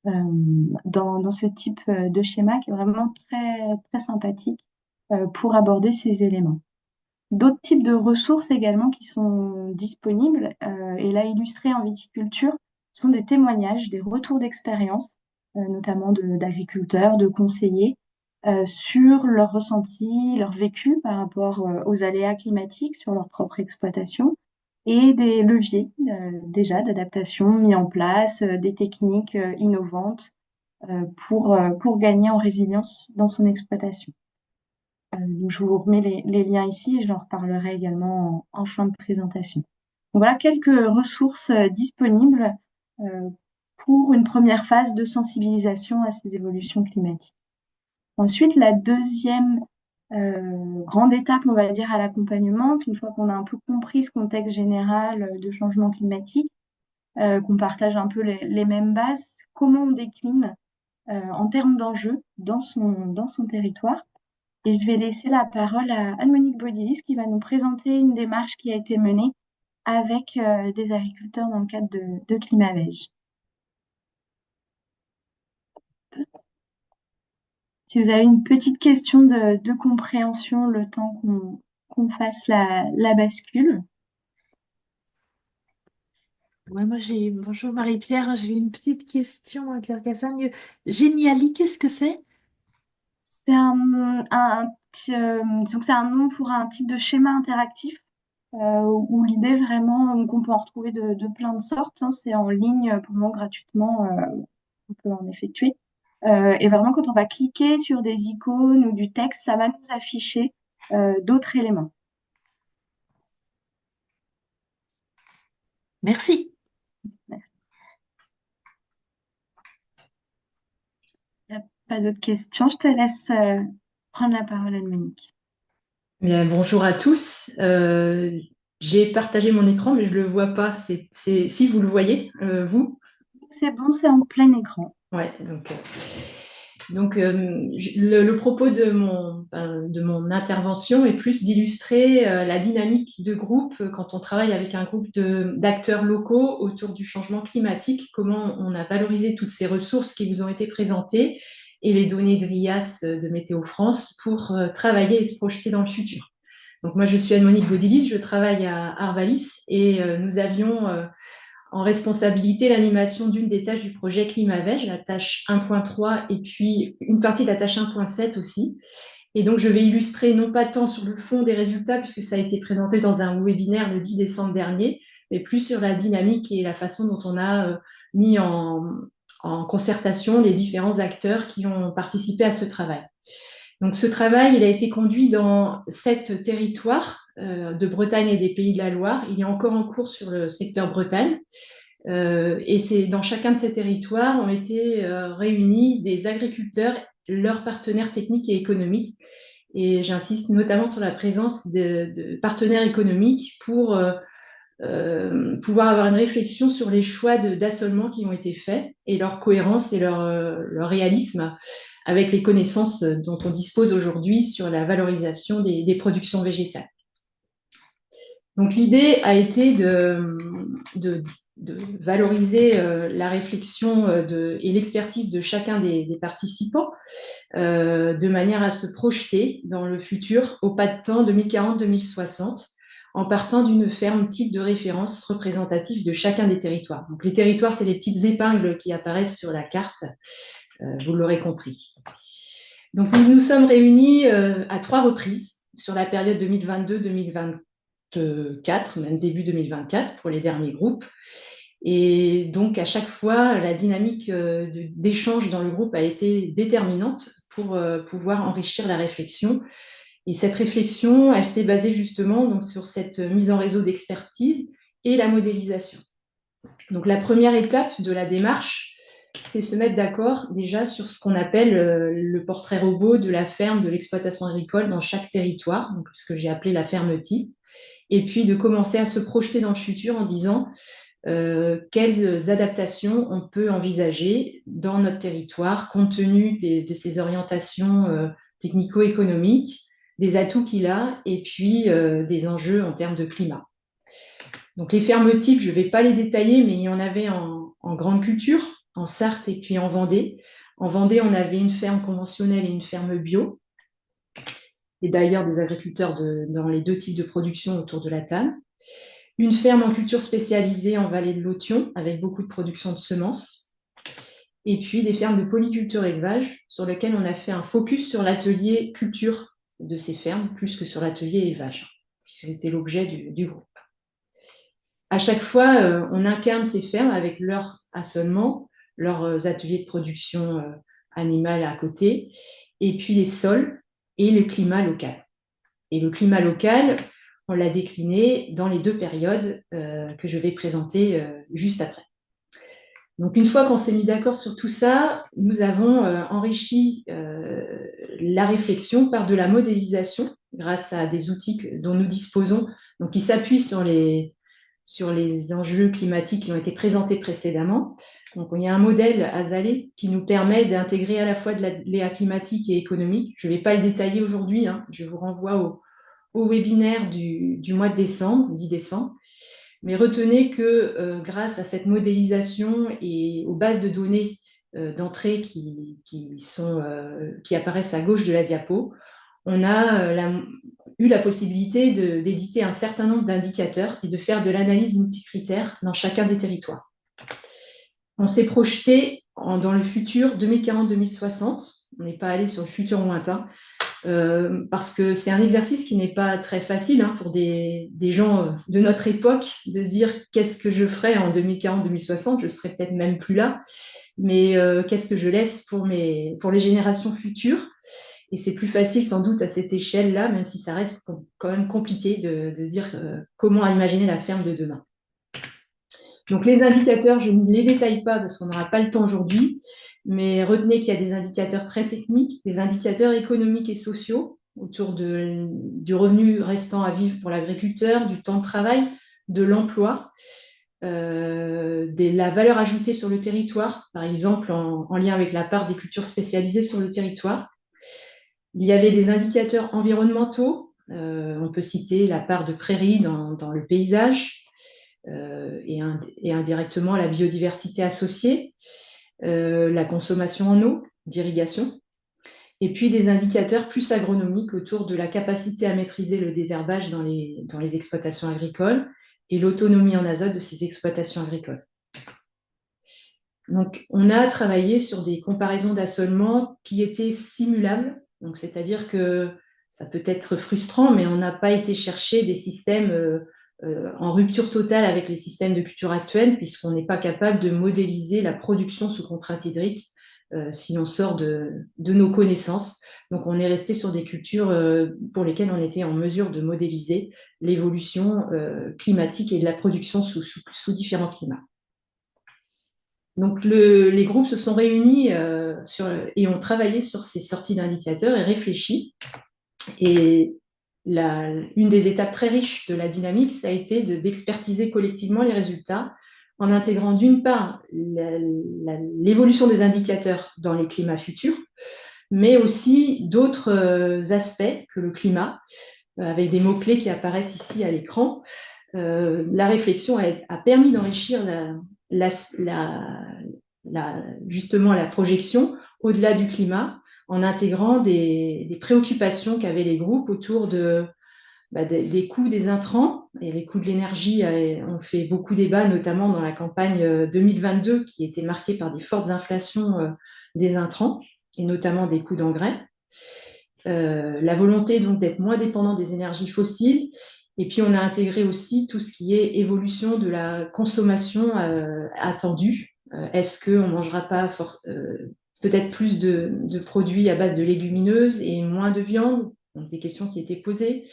dans ce type de schéma qui est vraiment très, très sympathique pour aborder ces éléments. D'autres types de ressources également qui sont disponibles et là illustrées en viticulture sont des témoignages, des retours d'expérience, notamment d'agriculteurs, de conseillers, sur leurs ressentis, leur vécu par rapport aux aléas climatiques sur leur propre exploitation et des leviers déjà d'adaptation mis en place, des techniques innovantes pour gagner en résilience dans son exploitation. Donc je vous remets les liens ici et j'en reparlerai également en fin de présentation. Donc voilà quelques ressources disponibles pour une première phase de sensibilisation à ces évolutions climatiques. Ensuite, la deuxième grande étape, on va dire, à l'accompagnement, une fois qu'on a un peu compris ce contexte général de changement climatique, qu'on partage un peu les mêmes bases, comment on décline en termes d'enjeux dans son territoire. Et je vais laisser la parole à Anne-Monique Baudilis qui va nous présenter une démarche qui a été menée avec des agriculteurs dans le cadre de Climavège. Si vous avez une petite question de compréhension, le temps qu'on fasse la bascule. Ouais, bonjour Marie-Pierre, j'ai une petite question à Claire Cassagne. Geniali, qu'est-ce que c'est? C'est disons que c'est un nom pour un type de schéma interactif où l'idée vraiment qu'on peut en retrouver de plein de sortes. Hein, c'est en ligne pour moi gratuitement, on peut en effectuer. Et vraiment, quand on va cliquer sur des icônes ou du texte, ça va nous afficher d'autres éléments. Merci. Il n'y a pas d'autres questions. Je te laisse prendre la parole, Anne-Monique. Bien, bonjour à tous. J'ai partagé mon écran, mais je le vois pas. Si vous le voyez, vous? C'est bon, c'est en plein écran. Ouais, donc Donc, le propos de mon intervention est plus d'illustrer la dynamique de groupe quand on travaille avec un groupe d'acteurs locaux autour du changement climatique, comment on a valorisé toutes ces ressources qui vous ont été présentées et les données de l'IAS de Météo France pour travailler et se projeter dans le futur. Donc, moi, je suis Anne-Monique Baudilis, je travaille à Arvalis et nous avions en responsabilité l'animation d'une des tâches du projet ClimaVeg, la tâche 1.3 et puis une partie de la tâche 1.7 aussi. Et donc, je vais illustrer non pas tant sur le fond des résultats, puisque ça a été présenté dans un webinaire le 10 décembre dernier, mais plus sur la dynamique et la façon dont on a mis en concertation les différents acteurs qui ont participé à ce travail. Donc, ce travail, il a été conduit dans 7 territoires de Bretagne et des Pays de la Loire. Il est encore en cours sur le secteur Bretagne. Et c'est dans chacun de ces territoires ont été réunis des agriculteurs, leurs partenaires techniques et économiques. Et j'insiste notamment sur la présence de partenaires économiques pour pouvoir avoir une réflexion sur les choix d'assolement qui ont été faits et leur cohérence et leur réalisme avec les connaissances dont on dispose aujourd'hui sur la valorisation des productions végétales. Donc l'idée a été de valoriser la réflexion et l'expertise de chacun des participants de manière à se projeter dans le futur au pas de temps 2040-2060 en partant d'une ferme type de référence représentative de chacun des territoires. Donc les territoires, c'est les petites épingles qui apparaissent sur la carte, vous l'aurez compris. Donc nous nous sommes réunis à 3 reprises sur la période 2022-2024, même début 2024 pour les derniers groupes. Et donc, à chaque fois, la dynamique d'échange dans le groupe a été déterminante pour pouvoir enrichir la réflexion. Et cette réflexion, elle s'est basée justement donc, sur cette mise en réseau d'expertise et la modélisation. Donc, la première étape de la démarche, c'est se mettre d'accord déjà sur ce qu'on appelle le portrait robot de la ferme, de l'exploitation agricole dans chaque territoire, donc ce que j'ai appelé la ferme type, et puis de commencer à se projeter dans le futur en disant quelles adaptations on peut envisager dans notre territoire compte tenu de ces orientations technico-économiques, des atouts qu'il a et puis des enjeux en termes de climat. Donc les fermes types, je ne vais pas les détailler, mais il y en avait en grande culture, en Sarthe et puis en Vendée. En Vendée, on avait une ferme conventionnelle et une ferme bio. Et d'ailleurs, des agriculteurs dans les 2 types de production autour de la tanne. Une ferme en culture spécialisée en vallée de l'Othion, avec beaucoup de production de semences. Et puis des fermes de polyculture élevage, sur lesquelles on a fait un focus sur l'atelier culture de ces fermes, plus que sur l'atelier élevage, puisque c'était l'objet du groupe. À chaque fois, on incarne ces fermes avec leur assolement, leurs ateliers de production animale à côté, et puis les sols et le climat local. Et le climat local, on l'a décliné dans les 2 périodes que je vais présenter juste après. Donc, une fois qu'on s'est mis d'accord sur tout ça, nous avons enrichi la réflexion par de la modélisation grâce à des outils dont nous disposons, donc qui s'appuient sur les enjeux climatiques qui ont été présentés précédemment. Donc, il y a un modèle Azalée qui nous permet d'intégrer à la fois de l'aléa climatique et économique. Je ne vais pas le détailler aujourd'hui, hein, je vous renvoie au webinaire du mois de décembre, 10 décembre. Mais retenez que grâce à cette modélisation et aux bases de données d'entrée qui apparaissent à gauche de la diapo, on a eu la possibilité d'éditer un certain nombre d'indicateurs et de faire de l'analyse multicritère dans chacun des territoires. On s'est projeté dans le futur 2040-2060. On n'est pas allé sur le futur lointain parce que c'est un exercice qui n'est pas très facile hein, pour des gens de notre époque de se dire qu'est-ce que je ferai en 2040-2060. Je serai peut-être même plus là, mais qu'est-ce que je laisse pour les générations futures. Et c'est plus facile sans doute à cette échelle-là, même si ça reste quand même compliqué de se dire comment imaginer la ferme de demain. Donc les indicateurs, je ne les détaille pas parce qu'on n'aura pas le temps aujourd'hui, mais retenez qu'il y a des indicateurs très techniques, des indicateurs économiques et sociaux autour du revenu restant à vivre pour l'agriculteur, du temps de travail, de l'emploi, la valeur ajoutée sur le territoire, par exemple en lien avec la part des cultures spécialisées sur le territoire. Il y avait des indicateurs environnementaux, on peut citer la part de prairies dans le paysage et indirectement la biodiversité associée, la consommation en eau, d'irrigation, et puis des indicateurs plus agronomiques autour de la capacité à maîtriser le désherbage dans les exploitations agricoles et l'autonomie en azote de ces exploitations agricoles. Donc, on a travaillé sur des comparaisons d'assolement qui étaient simulables. Donc, c'est-à-dire que ça peut être frustrant, mais on n'a pas été chercher des systèmes en rupture totale avec les systèmes de culture actuels, puisqu'on n'est pas capable de modéliser la production sous contrainte hydrique si on sort de nos connaissances. Donc, on est resté sur des cultures pour lesquelles on était en mesure de modéliser l'évolution climatique et de la production sous différents climats. Donc, les groupes se sont réunis et ont travaillé sur ces sorties d'indicateurs et réfléchi. Et une des étapes très riches de la dynamique, ça a été d'expertiser collectivement les résultats en intégrant d'une part l'évolution des indicateurs dans les climats futurs, mais aussi d'autres aspects que le climat, avec des mots-clés qui apparaissent ici à l'écran. La réflexion a permis d'enrichir justement la projection au-delà du climat en intégrant des préoccupations qu'avaient les groupes autour des coûts des intrants et les coûts de l'énergie ont fait beaucoup débat, notamment dans la campagne 2022 qui était marquée par des fortes inflations des intrants et notamment des coûts d'engrais. La volonté donc d'être moins dépendant des énergies fossiles. Et puis, on a intégré aussi tout ce qui est évolution de la consommation attendue. Est-ce qu'on ne mangera pas peut-être plus de produits à base de légumineuses et moins de viande? Donc, des questions qui étaient posées.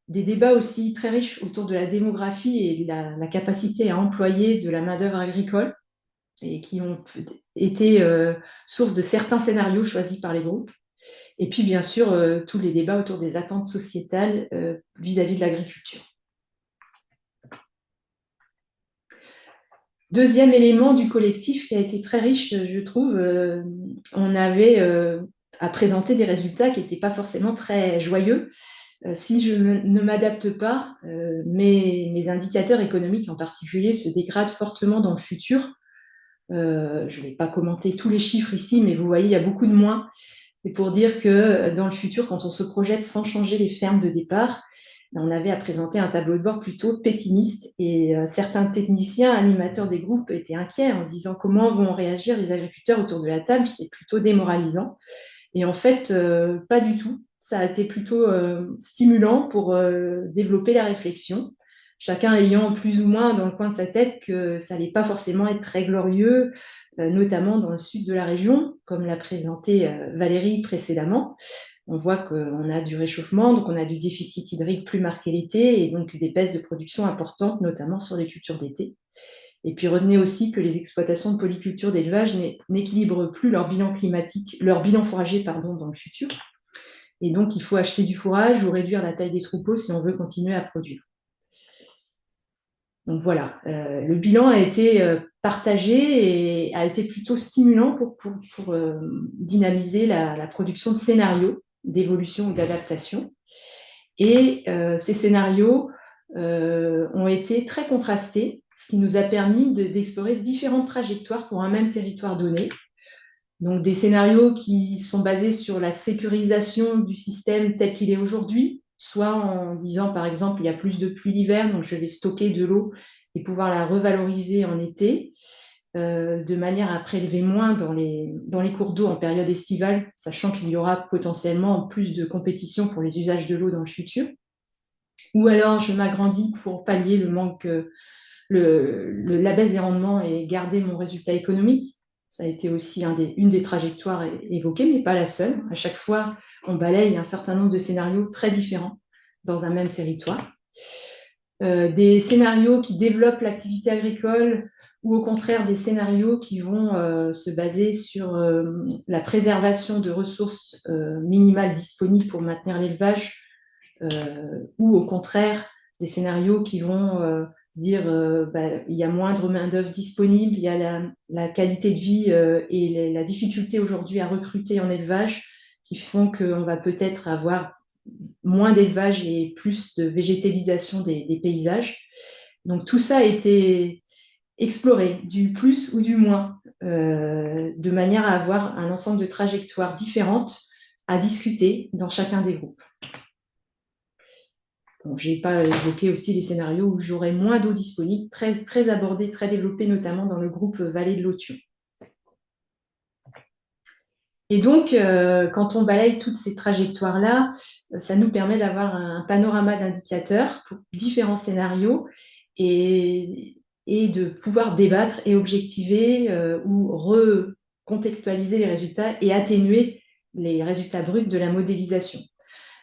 Des débats aussi très riches autour de la démographie et de la capacité à employer de la main-d'œuvre agricole et qui ont été source de certains scénarios choisis par les groupes. Et puis, bien sûr, tous les débats autour des attentes sociétales vis-à-vis de l'agriculture. Deuxième élément du collectif qui a été très riche, je trouve, on avait à présenter des résultats qui n'étaient pas forcément très joyeux. Si je ne m'adapte pas, mes indicateurs économiques en particulier se dégradent fortement dans le futur. Je ne vais pas commenter tous les chiffres ici, mais vous voyez, il y a beaucoup de moins. C'est pour dire que dans le futur, quand on se projette sans changer les fermes de départ, on avait à présenter un tableau de bord plutôt pessimiste et certains techniciens, animateurs des groupes étaient inquiets en se disant comment vont réagir les agriculteurs autour de la table, c'est plutôt démoralisant. Et en fait, pas du tout. Ça a été plutôt stimulant pour développer la réflexion, chacun ayant plus ou moins dans le coin de sa tête que ça n'allait pas forcément être très glorieux, notamment dans le sud de la région, comme l'a présenté Valérie précédemment. On voit qu'on a du réchauffement, donc on a du déficit hydrique plus marqué l'été et donc des baisses de production importantes, notamment sur les cultures d'été. Et puis retenez aussi que les exploitations de polyculture d'élevage n'équilibrent plus leur bilan climatique, leur bilan fourrager dans le futur. Et donc il faut acheter du fourrage ou réduire la taille des troupeaux si on veut continuer à produire. Donc voilà, le bilan a été partagé et a été plutôt stimulant pour dynamiser la production de scénarios d'évolution ou d'adaptation. Et ces scénarios ont été très contrastés, ce qui nous a permis d'explorer différentes trajectoires pour un même territoire donné. Donc des scénarios qui sont basés sur la sécurisation du système tel qu'il est aujourd'hui, soit en disant par exemple il y a plus de pluie l'hiver, donc je vais stocker de l'eau et pouvoir la revaloriser en été, de manière à prélever moins dans les cours d'eau en période estivale, sachant qu'il y aura potentiellement plus de compétition pour les usages de l'eau dans le futur. Ou alors je m'agrandis pour pallier le manque, la baisse des rendements et garder mon résultat économique. Ça a été aussi une des trajectoires évoquées, mais pas la seule. À chaque fois, on balaye un certain nombre de scénarios très différents dans un même territoire. Des scénarios qui développent l'activité agricole ou au contraire des scénarios qui vont se baser sur la préservation de ressources minimales disponibles pour maintenir l'élevage ou au contraire des scénarios qui vont se dire il y a moindre main-d'œuvre disponible, il y a la qualité de vie et la difficulté aujourd'hui à recruter en élevage qui font qu'on va peut-être avoir moins d'élevage et plus de végétalisation des paysages. Donc tout ça a été exploré, du plus ou du moins, de manière à avoir un ensemble de trajectoires différentes à discuter dans chacun des groupes. Bon, je n'ai pas évoqué aussi les scénarios où j'aurais moins d'eau disponible, très, très abordés, très développés, notamment dans le groupe Vallée de l'Authion. Et donc, quand on balaye toutes ces trajectoires-là, ça nous permet d'avoir un panorama d'indicateurs pour différents scénarios et de pouvoir débattre et objectiver ou recontextualiser les résultats et atténuer les résultats bruts de la modélisation.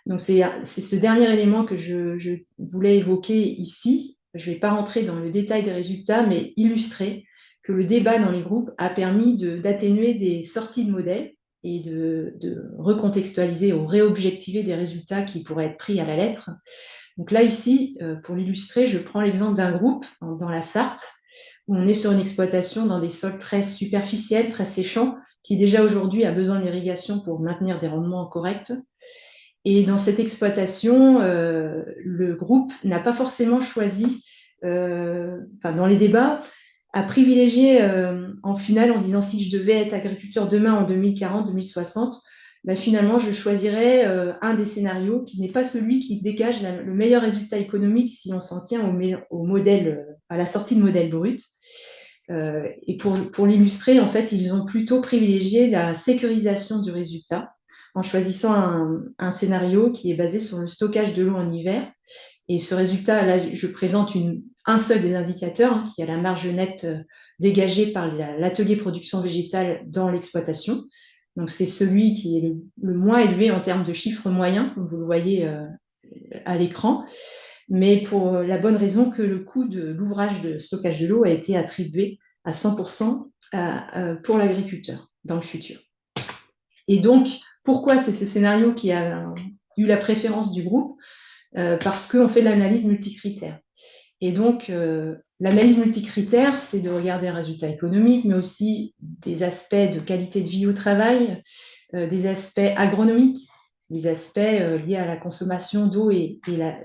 Donc, c'est ce dernier élément que je voulais évoquer ici. Je ne vais pas rentrer dans le détail des résultats, mais illustrer que le débat dans les groupes a permis d'atténuer des sorties de modèles et de recontextualiser ou réobjectiver des résultats qui pourraient être pris à la lettre. Donc là, ici, pour l'illustrer, je prends l'exemple d'un groupe dans la Sarthe, où on est sur une exploitation dans des sols très superficiels, très séchants, qui déjà aujourd'hui a besoin d'irrigation pour maintenir des rendements corrects. Et dans cette exploitation, le groupe n'a pas forcément choisi, dans les débats, à privilégier en finale en se disant si je devais être agriculteur demain en 2040-2060, finalement je choisirais un des scénarios qui n'est pas celui qui dégage le meilleur résultat économique si on s'en tient au modèle, à la sortie de modèle brut. Et pour l'illustrer, en fait, ils ont plutôt privilégié la sécurisation du résultat en choisissant un scénario qui est basé sur le stockage de l'eau en hiver. Et ce résultat, là, je présente un seul des indicateurs, qui est la marge nette dégagée par l'atelier production végétale dans l'exploitation. Donc, c'est celui qui est le moins élevé en termes de chiffres moyens, comme vous le voyez à l'écran, mais pour la bonne raison que le coût de l'ouvrage de stockage de l'eau a été attribué à 100% pour l'agriculteur dans le futur. Et donc, pourquoi c'est ce scénario qui a eu la préférence du groupe? Parce qu'on fait de l'analyse multicritère. Et donc, l'analyse multicritère, c'est de regarder un résultat économique, mais aussi des aspects de qualité de vie au travail, des aspects agronomiques, des aspects liés à la consommation d'eau et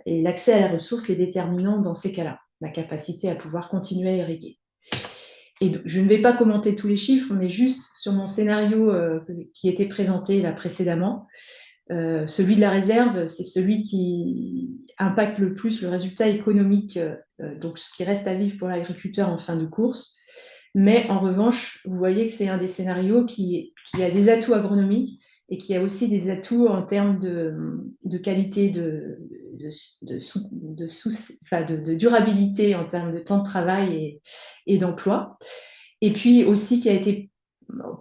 l'accès à la ressource, les déterminants dans ces cas-là, la capacité à pouvoir continuer à irriguer. Et je ne vais pas commenter tous les chiffres, mais juste sur mon scénario qui était présenté là précédemment, celui de la réserve, c'est celui qui impacte le plus le résultat économique, donc ce qui reste à vivre pour l'agriculteur en fin de course. Mais en revanche, vous voyez que c'est un des scénarios qui a des atouts agronomiques et qui a aussi des atouts en termes de qualité de durabilité, en termes de temps de travail et d'emploi. Et puis aussi qui a été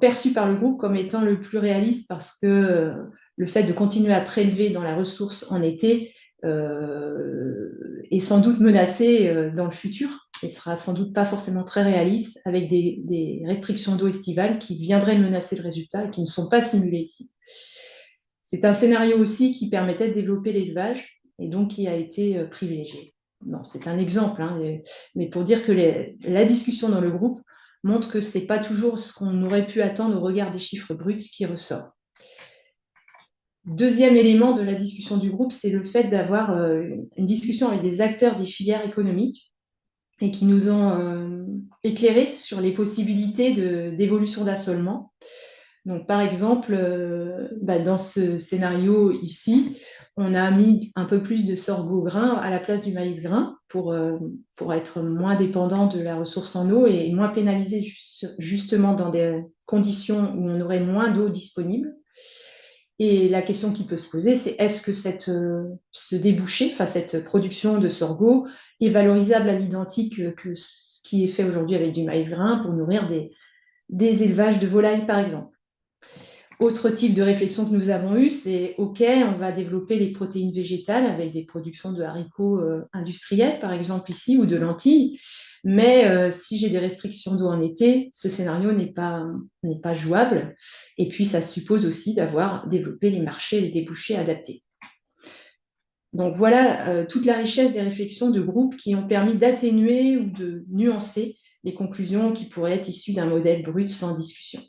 perçu par le groupe comme étant le plus réaliste parce que le fait de continuer à prélever dans la ressource en été est sans doute menacé dans le futur et sera sans doute pas forcément très réaliste avec des restrictions d'eau estivale qui viendraient menacer le résultat et qui ne sont pas simulées ici. C'est un scénario aussi qui permettait de développer l'élevage et donc qui a été privilégié. Non, c'est un exemple, mais pour dire que la discussion dans le groupe montre que ce n'est pas toujours ce qu'on aurait pu attendre au regard des chiffres bruts qui ressort. Deuxième élément de la discussion du groupe, c'est le fait d'avoir une discussion avec des acteurs des filières économiques et qui nous ont éclairés sur les possibilités d'évolution d'assolement. Donc, par exemple, dans ce scénario ici, on a mis un peu plus de sorgho grain à la place du maïs grain pour être moins dépendant de la ressource en eau et moins pénalisé justement dans des conditions où on aurait moins d'eau disponible. Et la question qui peut se poser, c'est est-ce que ce débouché, cette production de sorgho est valorisable à l'identique que ce qui est fait aujourd'hui avec du maïs grain pour nourrir des élevages de volailles, par exemple. Autre type de réflexion que nous avons eue, c'est OK, on va développer les protéines végétales avec des productions de haricots industriels, par exemple ici, ou de lentilles. Mais si j'ai des restrictions d'eau en été, ce scénario n'est pas jouable. Et puis, ça suppose aussi d'avoir développé les marchés et les débouchés adaptés. Donc voilà toute la richesse des réflexions de groupe qui ont permis d'atténuer ou de nuancer les conclusions qui pourraient être issues d'un modèle brut sans discussion.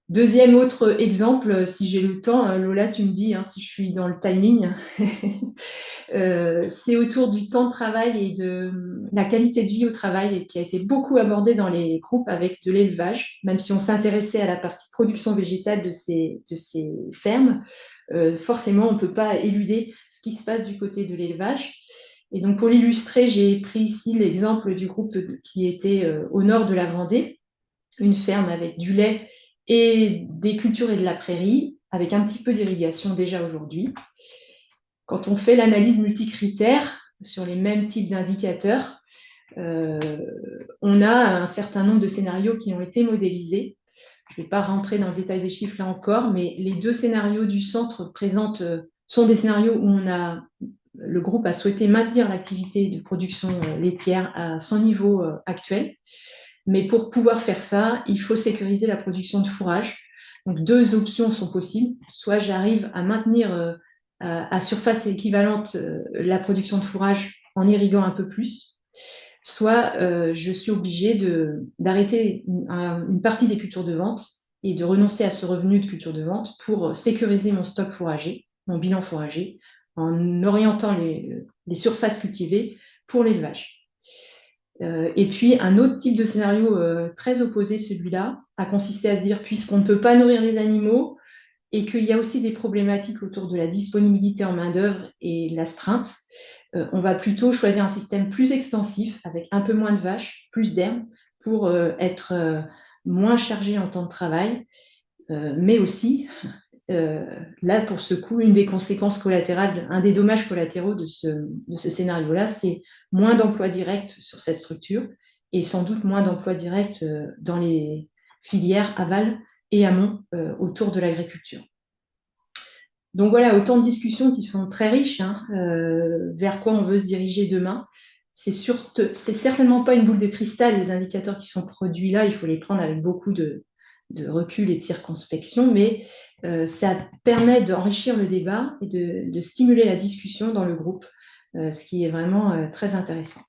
Deuxième autre exemple, si j'ai le temps, Lola, tu me dis si je suis dans le timing, c'est autour du temps de travail et de la qualité de vie au travail et qui a été beaucoup abordé dans les groupes avec de l'élevage, même si on s'intéressait à la partie production végétale de ces fermes, forcément on ne peut pas éluder ce qui se passe du côté de l'élevage. Et donc pour l'illustrer, j'ai pris ici l'exemple du groupe qui était au nord de la Vendée, une ferme avec du lait et des cultures et de la prairie, avec un petit peu d'irrigation déjà aujourd'hui. Quand on fait l'analyse multicritère sur les mêmes types d'indicateurs, on a un certain nombre de scénarios qui ont été modélisés. Je ne vais pas rentrer dans le détail des chiffres là encore, mais les deux scénarios du centre sont des scénarios où le groupe a souhaité maintenir l'activité de production laitière à son niveau actuel. Mais pour pouvoir faire ça, il faut sécuriser la production de fourrage. Donc, deux options sont possibles. Soit j'arrive à maintenir à surface équivalente la production de fourrage en irriguant un peu plus, soit je suis obligée d'arrêter une partie des cultures de vente et de renoncer à ce revenu de culture de vente pour sécuriser mon stock fourrager, mon bilan fourrager, en orientant les surfaces cultivées pour l'élevage. Et puis, un autre type de scénario très opposé, celui-là, a consisté à se dire, puisqu'on ne peut pas nourrir les animaux et qu'il y a aussi des problématiques autour de la disponibilité en main-d'œuvre et l'astreinte, on va plutôt choisir un système plus extensif avec un peu moins de vaches, plus d'herbes, pour être moins chargé en temps de travail, mais aussi, là, pour ce coup, une des conséquences collatérales, un des dommages collatéraux de ce scénario-là, c'est moins d'emplois directs sur cette structure et sans doute moins d'emplois directs dans les filières aval et amont autour de l'agriculture. Donc voilà, autant de discussions qui sont très riches, vers quoi on veut se diriger demain. C'est certainement pas une boule de cristal, les indicateurs qui sont produits là, il faut les prendre avec beaucoup de recul et de circonspection, mais ça permet d'enrichir le débat et de stimuler la discussion dans le groupe, ce qui est vraiment très intéressant.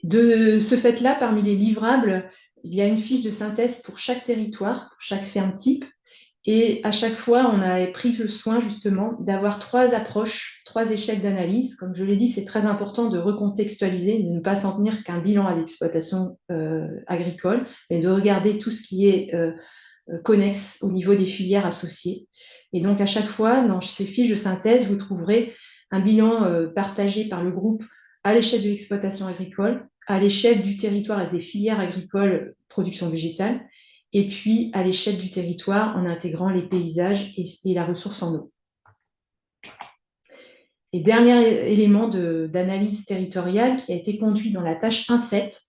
De ce fait-là, parmi les livrables, il y a une fiche de synthèse pour chaque territoire, pour chaque ferme type, et à chaque fois, on a pris le soin justement d'avoir trois approches, trois échelles d'analyse. Comme je l'ai dit, c'est très important de recontextualiser, de ne pas s'en tenir qu'un bilan à l'exploitation agricole, mais de regarder tout ce qui est connexe au niveau des filières associées. Et donc, à chaque fois, dans ces fiches de synthèse, vous trouverez un bilan partagé par le groupe à l'échelle de l'exploitation agricole, à l'échelle du territoire et des filières agricoles production végétale, et puis à l'échelle du territoire en intégrant les paysages et la ressource en eau. Et dernier élément d'analyse territoriale qui a été conduit dans la tâche 1.7,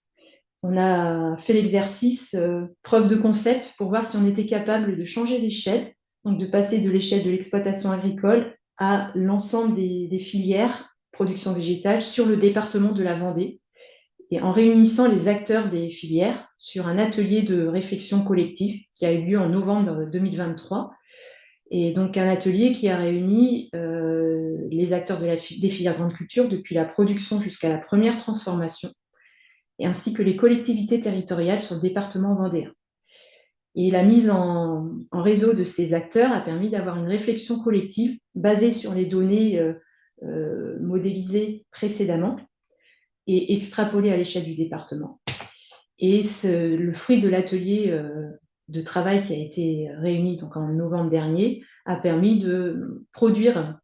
on a fait l'exercice preuve de concept pour voir si on était capable de changer d'échelle, donc de passer de l'échelle de l'exploitation agricole à l'ensemble des filières production végétale sur le département de la Vendée, et en réunissant les acteurs des filières sur un atelier de réflexion collective qui a eu lieu en novembre 2023. Et donc un atelier qui a réuni les acteurs des filières grande culture depuis la production jusqu'à la première transformation, et ainsi que les collectivités territoriales sur le département vendéen. Et la mise en réseau de ces acteurs a permis d'avoir une réflexion collective basée sur les données modélisées précédemment et extrapolé à l'échelle du département. Et le fruit de l'atelier de travail qui a été réuni donc en novembre dernier a permis de produire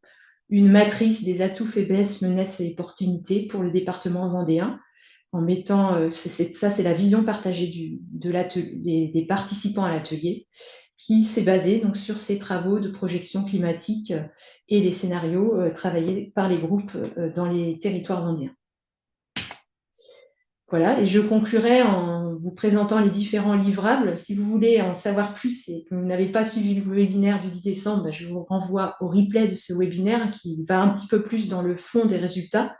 une matrice des atouts, faiblesses, menaces et opportunités pour le département vendéen, en mettant, ça c'est la vision partagée des participants à l'atelier, qui s'est basée donc sur ces travaux de projection climatique et les scénarios travaillés par les groupes dans les territoires vendéens. Voilà, et je conclurai en vous présentant les différents livrables. Si vous voulez en savoir plus et que vous n'avez pas suivi le webinaire du 10 décembre, je vous renvoie au replay de ce webinaire qui va un petit peu plus dans le fond des résultats.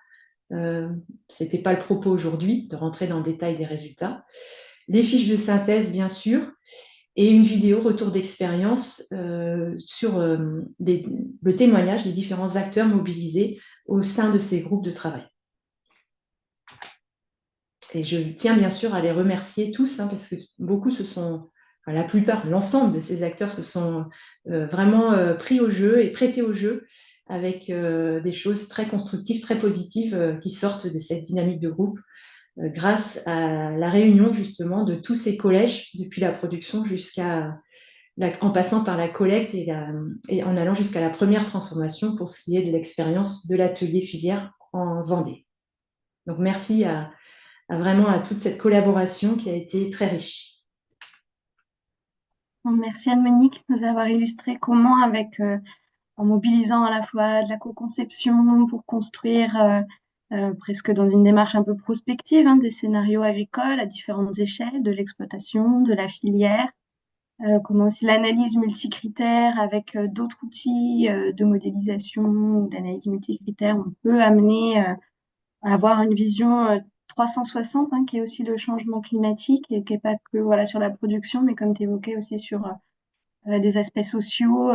Ce n'était pas le propos aujourd'hui de rentrer dans le détail des résultats. Les fiches de synthèse, bien sûr, et une vidéo retour d'expérience sur le témoignage des différents acteurs mobilisés au sein de ces groupes de travail. Et je tiens bien sûr à les remercier tous, parce que beaucoup la plupart, l'ensemble de ces acteurs se sont vraiment pris au jeu et prêtés au jeu avec des choses très constructives, très positives qui sortent de cette dynamique de groupe grâce à la réunion justement de tous ces collèges depuis la production en passant par la collecte et en allant jusqu'à la première transformation pour ce qui est de l'expérience de l'atelier filière en Vendée. Donc merci vraiment à toute cette collaboration qui a été très riche. Merci Anne-Monique de nous avoir illustré comment, en mobilisant à la fois de la co-conception pour construire presque dans une démarche un peu prospective, des scénarios agricoles à différentes échelles, de l'exploitation, de la filière, comment aussi l'analyse multicritère avec d'autres outils de modélisation ou d'analyse multicritère, on peut amener à avoir une vision 360, qui est aussi le changement climatique et qui n'est pas que voilà, sur la production, mais comme tu évoquais aussi sur des aspects sociaux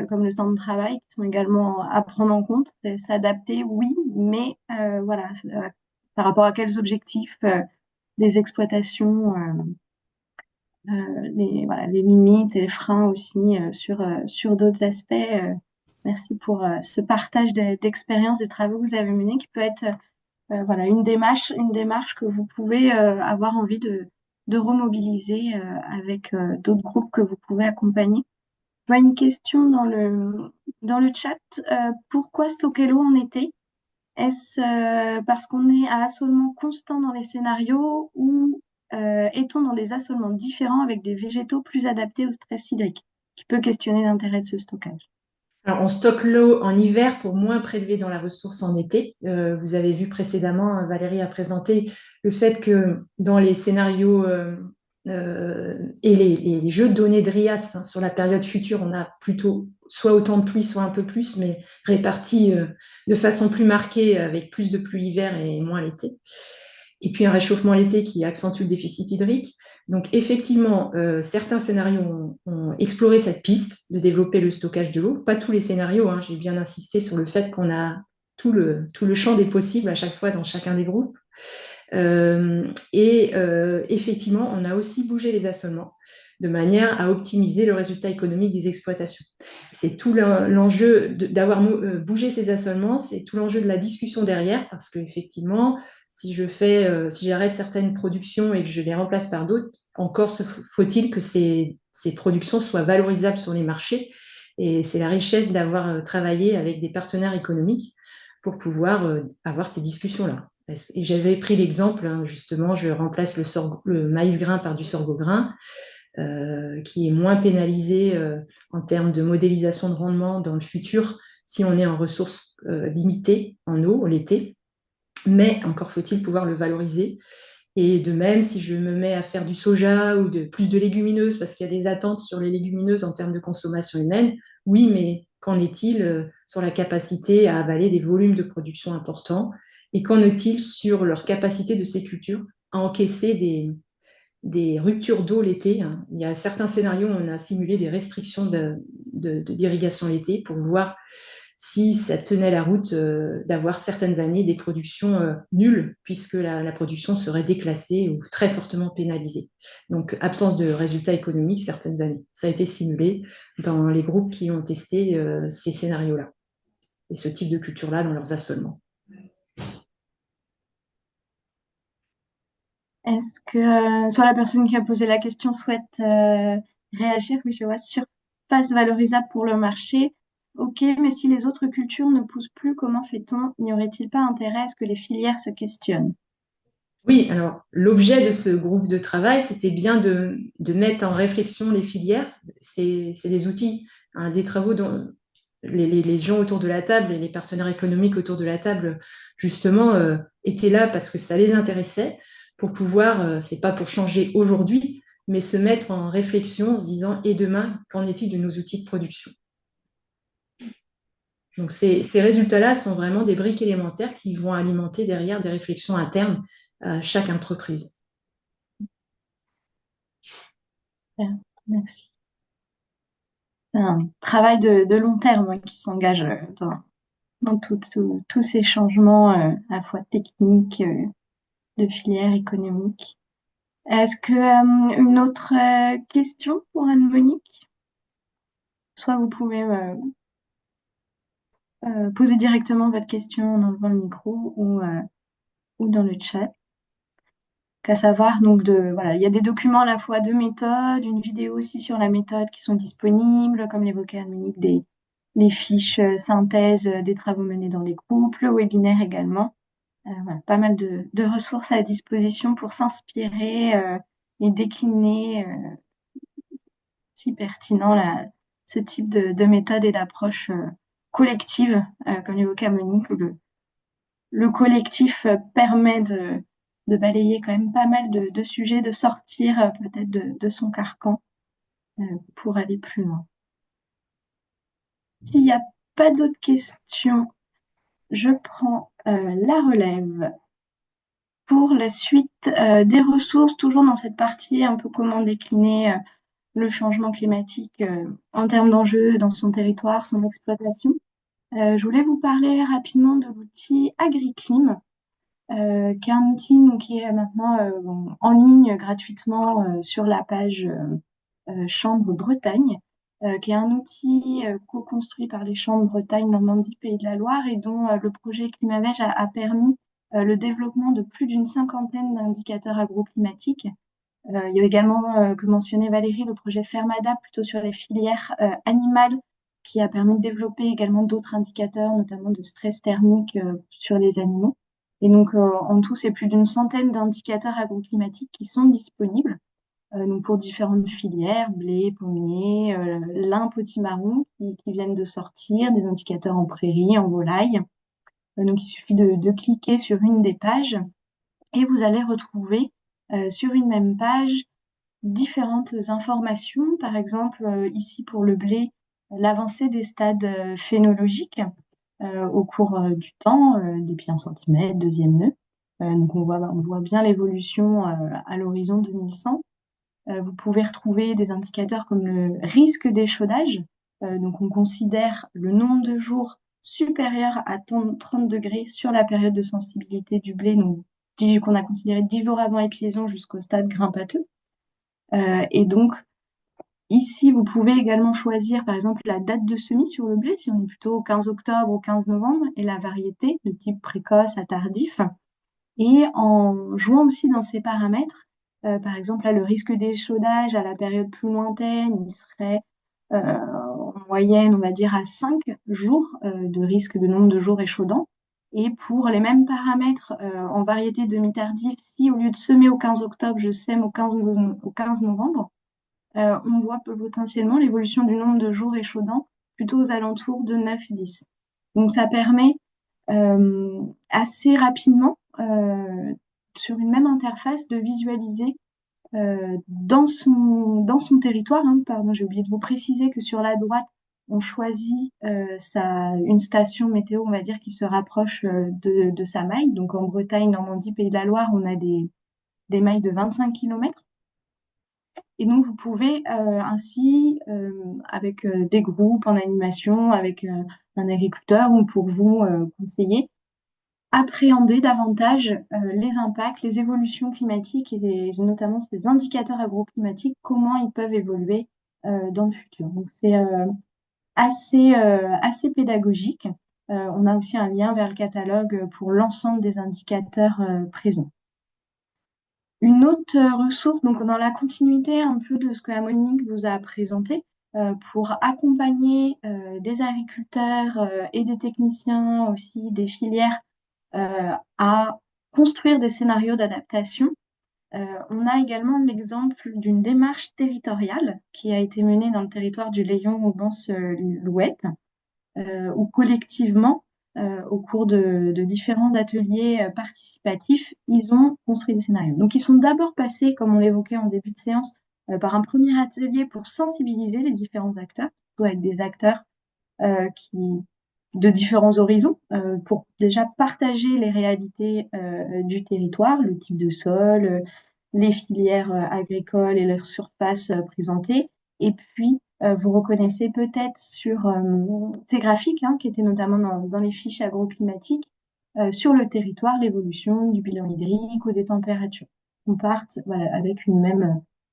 comme le temps de travail qui sont également à prendre en compte. S'adapter, oui, mais voilà, par rapport à quels objectifs des exploitations, les limites et les freins aussi sur d'autres aspects. Merci pour ce partage d'expériences, des travaux que vous avez menés, qui peut être voilà, une démarche que vous pouvez avoir envie de remobiliser avec d'autres groupes que vous pouvez accompagner. Je vois une question dans le chat. Pourquoi stocker l'eau en été? Est-ce parce qu'on est à assolement constant dans les scénarios ou est-on dans des assolements différents avec des végétaux plus adaptés au stress hydrique? Qui peut questionner l'intérêt de ce stockage. Alors, on stocke l'eau en hiver pour moins prélever dans la ressource en été. Vous avez vu précédemment, Valérie a présenté le fait que dans les scénarios et les jeux de données de RIAS sur la période future, on a plutôt soit autant de pluie, soit un peu plus, mais répartis de façon plus marquée avec plus de pluie l'hiver et moins l'été. Et puis un réchauffement l'été qui accentue le déficit hydrique. Donc effectivement, certains scénarios ont exploré cette piste de développer le stockage de l'eau. Pas tous les scénarios, j'ai bien insisté sur le fait qu'on a tout le champ des possibles à chaque fois dans chacun des groupes. Effectivement, on a aussi bougé les assolements de manière à optimiser le résultat économique des exploitations. C'est tout l'enjeu d'avoir bougé ces assolements, c'est tout l'enjeu de la discussion derrière, parce qu'effectivement, si j'arrête certaines productions et que je les remplace par d'autres, encore faut-il que ces productions soient valorisables sur les marchés. Et c'est la richesse d'avoir travaillé avec des partenaires économiques pour pouvoir avoir ces discussions-là. Et j'avais pris l'exemple, justement, je remplace le maïs grain par du sorgho grain, qui est moins pénalisé en termes de modélisation de rendement dans le futur si on est en ressources limitées en eau l'été. Mais encore faut-il pouvoir le valoriser. Et de même, si je me mets à faire du soja ou plus de légumineuses, parce qu'il y a des attentes sur les légumineuses en termes de consommation humaine, oui, mais qu'en est-il sur la capacité à avaler des volumes de production importants? Et qu'en est-il sur leur capacité de ces cultures à encaisser des ruptures d'eau l'été? Il y a certains scénarios où on a simulé des restrictions d'irrigation l'été pour voir si ça tenait la route d'avoir certaines années des productions nulles, puisque la production serait déclassée ou très fortement pénalisée. Donc, absence de résultats économiques certaines années. Ça a été simulé dans les groupes qui ont testé ces scénarios-là et ce type de culture-là dans leurs assolements. Est-ce que soit la personne qui a posé la question souhaite réagir? Oui, je vois. Surface valorisable pour le marché. Ok, mais si les autres cultures ne poussent plus, comment fait-on? N'y aurait-il pas intérêt à ce que les filières se questionnent? Oui, alors l'objet de ce groupe de travail, c'était bien de mettre en réflexion les filières. C'est des outils, des travaux dont les gens autour de la table et les partenaires économiques autour de la table, justement, étaient là parce que ça les intéressait pour pouvoir, c'est pas pour changer aujourd'hui, mais se mettre en réflexion en se disant, et demain, qu'en est-il de nos outils de production? Donc ces résultats-là sont vraiment des briques élémentaires qui vont alimenter derrière des réflexions internes à chaque entreprise. Super, merci. C'est un travail de long terme, hein, qui s'engage dans tous ces changements, à la fois techniques, de filière économique. Est-ce que une autre question pour Anne-Monique? Soit vous pouvez poser directement votre question en enlevant le micro ou dans le chat. Qu'à savoir, donc, voilà, il y a des documents à la fois de méthode, une vidéo aussi sur la méthode qui sont disponibles, comme l'évoquait Anne-Monique, les fiches synthèse des travaux menés dans les groupes, le webinaire également. Voilà, pas mal de ressources à disposition pour s'inspirer et décliner, si pertinent, ce type de méthode et d'approche collective, comme l'évoquait Monique, où le collectif permet de balayer quand même pas mal de sujets, de sortir peut-être de son carcan pour aller plus loin. S'il n'y a pas d'autres questions, je prends la relève pour la suite des ressources, toujours dans cette partie un peu comment décliner le changement climatique en termes d'enjeux dans son territoire, son exploitation. Je voulais vous parler rapidement de l'outil AgriClim, qui est un outil donc, qui est maintenant en ligne gratuitement sur la page Chambre Bretagne, qui est un outil co-construit par les Chambres Bretagne, Normandie, Pays de la Loire et dont le projet Climavège a permis le développement de plus d'une cinquantaine d'indicateurs agroclimatiques. Il y a également, que mentionnait Valérie, le projet Fermada, plutôt sur les filières animales, qui a permis de développer également d'autres indicateurs, notamment de stress thermique sur les animaux. Et donc, en tout, c'est plus d'une centaine d'indicateurs agroclimatiques qui sont disponibles, donc pour différentes filières, blé, pommier, lin, potimarron, qui viennent de sortir, des indicateurs en prairie, en volaille. Donc, il suffit de cliquer sur une des pages et vous allez retrouver sur une même page différentes informations. Par exemple, ici pour le blé, l'avancée des stades phénologiques au cours du temps, depuis 1 cm, deuxième nœud. Donc on voit bien l'évolution à l'horizon 2100. Vous pouvez retrouver des indicateurs comme le risque d'échaudage. Donc on considère le nombre de jours supérieur à 30 degrés sur la période de sensibilité du blé, donc qu'on a considéré 10 jours avant épiaison jusqu'au stade grain pâteux. Et donc, ici, vous pouvez également choisir, par exemple, la date de semis sur le blé, si on est plutôt au 15 octobre, au 15 novembre, et la variété, de type précoce à tardif. Et en jouant aussi dans ces paramètres, par exemple, là, le risque d'échaudage à la période plus lointaine, il serait en moyenne, on va dire, à 5 jours de risque de nombre de jours échaudants. Et pour les mêmes paramètres en variété demi-tardive, si au lieu de semer au 15 octobre, je sème au 15 novembre, on voit potentiellement l'évolution du nombre de jours échaudants plutôt aux alentours de 9-10. Donc ça permet assez rapidement, sur une même interface, de visualiser dans son territoire. Pardon, j'ai oublié de vous préciser que sur la droite, on choisit une station météo, on va dire, qui se rapproche de sa maille. Donc en Bretagne, Normandie, Pays de la Loire, on a des mailles de 25 km. Et donc, vous pouvez ainsi, avec des groupes en animation, avec un agriculteur ou pour vous conseiller, appréhender davantage les impacts, les évolutions climatiques et notamment ces indicateurs agroclimatiques, comment ils peuvent évoluer dans le futur. Donc, c'est assez pédagogique. On a aussi un lien vers le catalogue pour l'ensemble des indicateurs présents. Une autre ressource, donc dans la continuité un peu de ce que Monique vous a présenté, pour accompagner des agriculteurs et des techniciens aussi, des filières, à construire des scénarios d'adaptation. On a également l'exemple d'une démarche territoriale qui a été menée dans le territoire du Layon au Bans-Louette, où collectivement, au cours de différents ateliers participatifs, ils ont construit des scénarios. Donc, ils sont d'abord passés, comme on l'évoquait en début de séance, par un premier atelier pour sensibiliser les différents acteurs, surtout avec des acteurs de différents horizons, pour déjà partager les réalités du territoire, le type de sol, les filières agricoles et leurs surfaces présentées. Et puis, vous reconnaissez peut-être sur ces graphiques, hein, qui étaient notamment dans les fiches agroclimatiques, sur le territoire, l'évolution du bilan hydrique ou des températures. On part voilà, avec une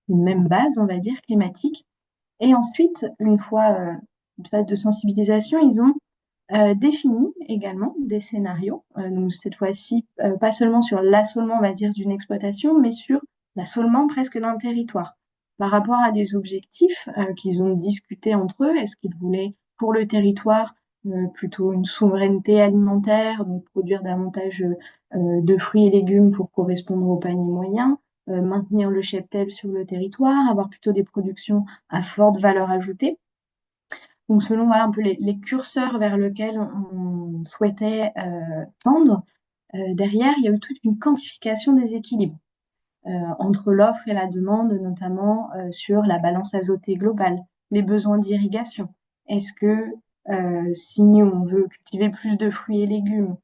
même base, on va dire, climatique. Et ensuite, une fois une phase de sensibilisation, ils ont défini également des scénarios, donc cette fois-ci pas seulement sur l'assolement, on va dire, d'une exploitation, mais sur l'assolement presque d'un territoire, par rapport à des objectifs qu'ils ont discutés entre eux. Est-ce qu'ils voulaient pour le territoire plutôt une souveraineté alimentaire, donc produire davantage de fruits et légumes pour correspondre au panier moyen, maintenir le cheptel sur le territoire, avoir plutôt des productions à forte valeur ajoutée. Donc selon voilà, un peu les curseurs vers lesquels on souhaitait tendre, derrière, il y a eu toute une quantification des équilibres entre l'offre et la demande, notamment sur la balance azotée globale, les besoins d'irrigation. Est-ce que si on veut cultiver plus de fruits et légumes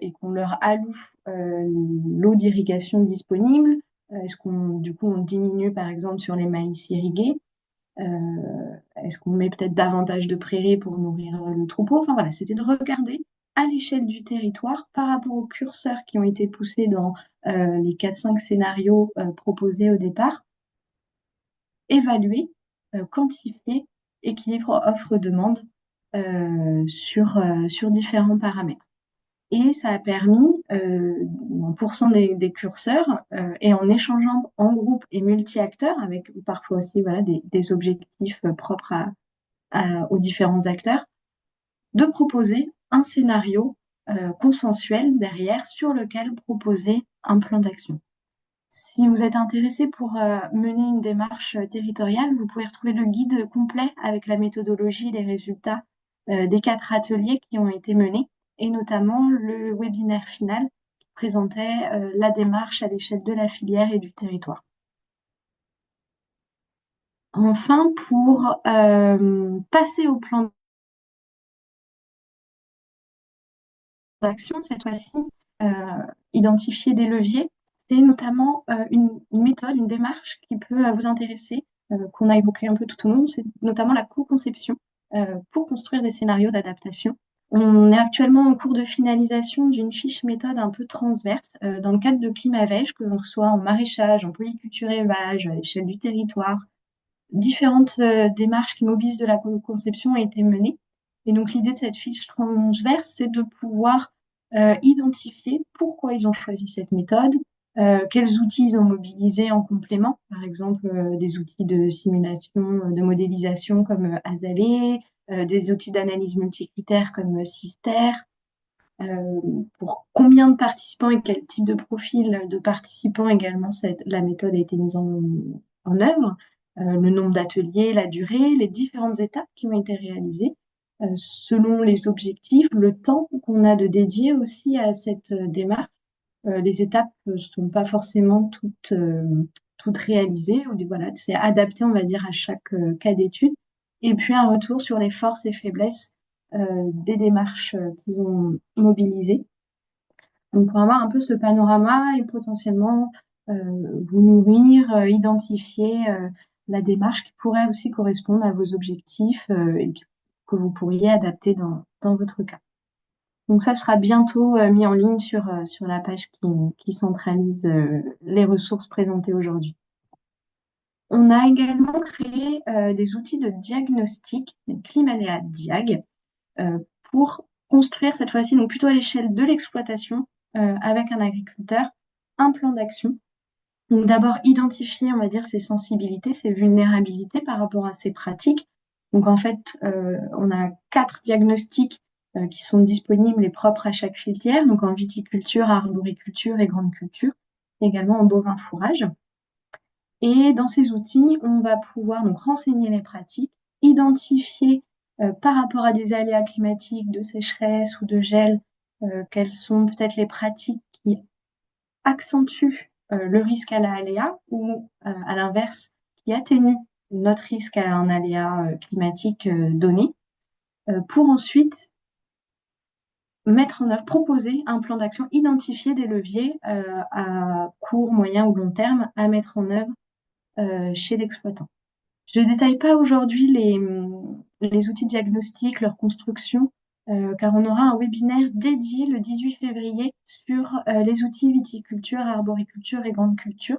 et qu'on leur alloue l'eau d'irrigation disponible, est-ce qu'on du coup on diminue par exemple sur les maïs irrigués? Est-ce qu'on met peut-être davantage de prairies pour nourrir le troupeau? Enfin voilà, c'était de regarder à l'échelle du territoire par rapport aux curseurs qui ont été poussés dans les 4-5 scénarios proposés au départ, évaluer, quantifier, équilibre offre-demande sur différents paramètres. Et ça a permis, en pourcent des curseurs, et en échangeant en groupe et multi-acteurs, avec parfois aussi voilà, des objectifs propres aux différents acteurs, de proposer un scénario consensuel derrière sur lequel proposer un plan d'action. Si vous êtes intéressé pour mener une démarche territoriale, vous pouvez retrouver le guide complet avec la méthodologie et les résultats des 4 ateliers qui ont été menés, et notamment le webinaire final qui présentait la démarche à l'échelle de la filière et du territoire. Enfin, pour passer au plan d'action, cette fois-ci, identifier des leviers, c'est notamment une méthode, une démarche qui peut vous intéresser, qu'on a évoqué un peu tout au long, c'est notamment la co-conception pour construire des scénarios d'adaptation. On est actuellement en cours de finalisation d'une fiche méthode un peu transverse dans le cadre de Climavège, que l'on reçoit en maraîchage, en polyculture élevage, à l'échelle du territoire. Différentes démarches qui mobilisent de la conception ont été menées. Et donc l'idée de cette fiche transverse, c'est de pouvoir identifier pourquoi ils ont choisi cette méthode, quels outils ils ont mobilisés en complément, par exemple des outils de simulation, de modélisation comme Azalea, des outils d'analyse multicritère comme Sister, pour combien de participants et quel type de profil de participants également la méthode a été mise en œuvre, le nombre d'ateliers, la durée, les différentes étapes qui ont été réalisées, selon les objectifs, le temps qu'on a de dédier aussi à cette démarche. Les étapes ne sont pas forcément toutes réalisées, voilà, c'est adapté, on va dire, à chaque cas d'étude. Et puis un retour sur les forces et faiblesses des démarches qu'ils ont mobilisées. Donc, pour avoir un peu ce panorama et potentiellement vous nourrir, identifier la démarche qui pourrait aussi correspondre à vos objectifs et que vous pourriez adapter dans votre cas. Donc, ça sera bientôt mis en ligne sur la page qui centralise les ressources présentées aujourd'hui. On a également créé des outils de diagnostic, Climalea Diag, pour construire cette fois-ci, donc plutôt à l'échelle de l'exploitation, avec un agriculteur, un plan d'action. Donc d'abord identifier, on va dire, ses sensibilités, ses vulnérabilités par rapport à ses pratiques. Donc en fait, on a 4 diagnostics qui sont disponibles et propres à chaque filière, donc en viticulture, arboriculture et grande culture, également en bovin fourrage. Et dans ces outils, on va pouvoir donc renseigner les pratiques, identifier par rapport à des aléas climatiques, de sécheresse ou de gel, quelles sont peut-être les pratiques qui accentuent le risque à la aléa ou à l'inverse, qui atténuent notre risque à un aléa climatique donné, pour ensuite mettre en œuvre, proposer un plan d'action, identifier des leviers à court, moyen ou long terme à mettre en œuvre chez l'exploitant. Je ne détaille pas aujourd'hui les outils diagnostiques, leur construction, car on aura un webinaire dédié le 18 février sur les outils viticulture, arboriculture et grande culture.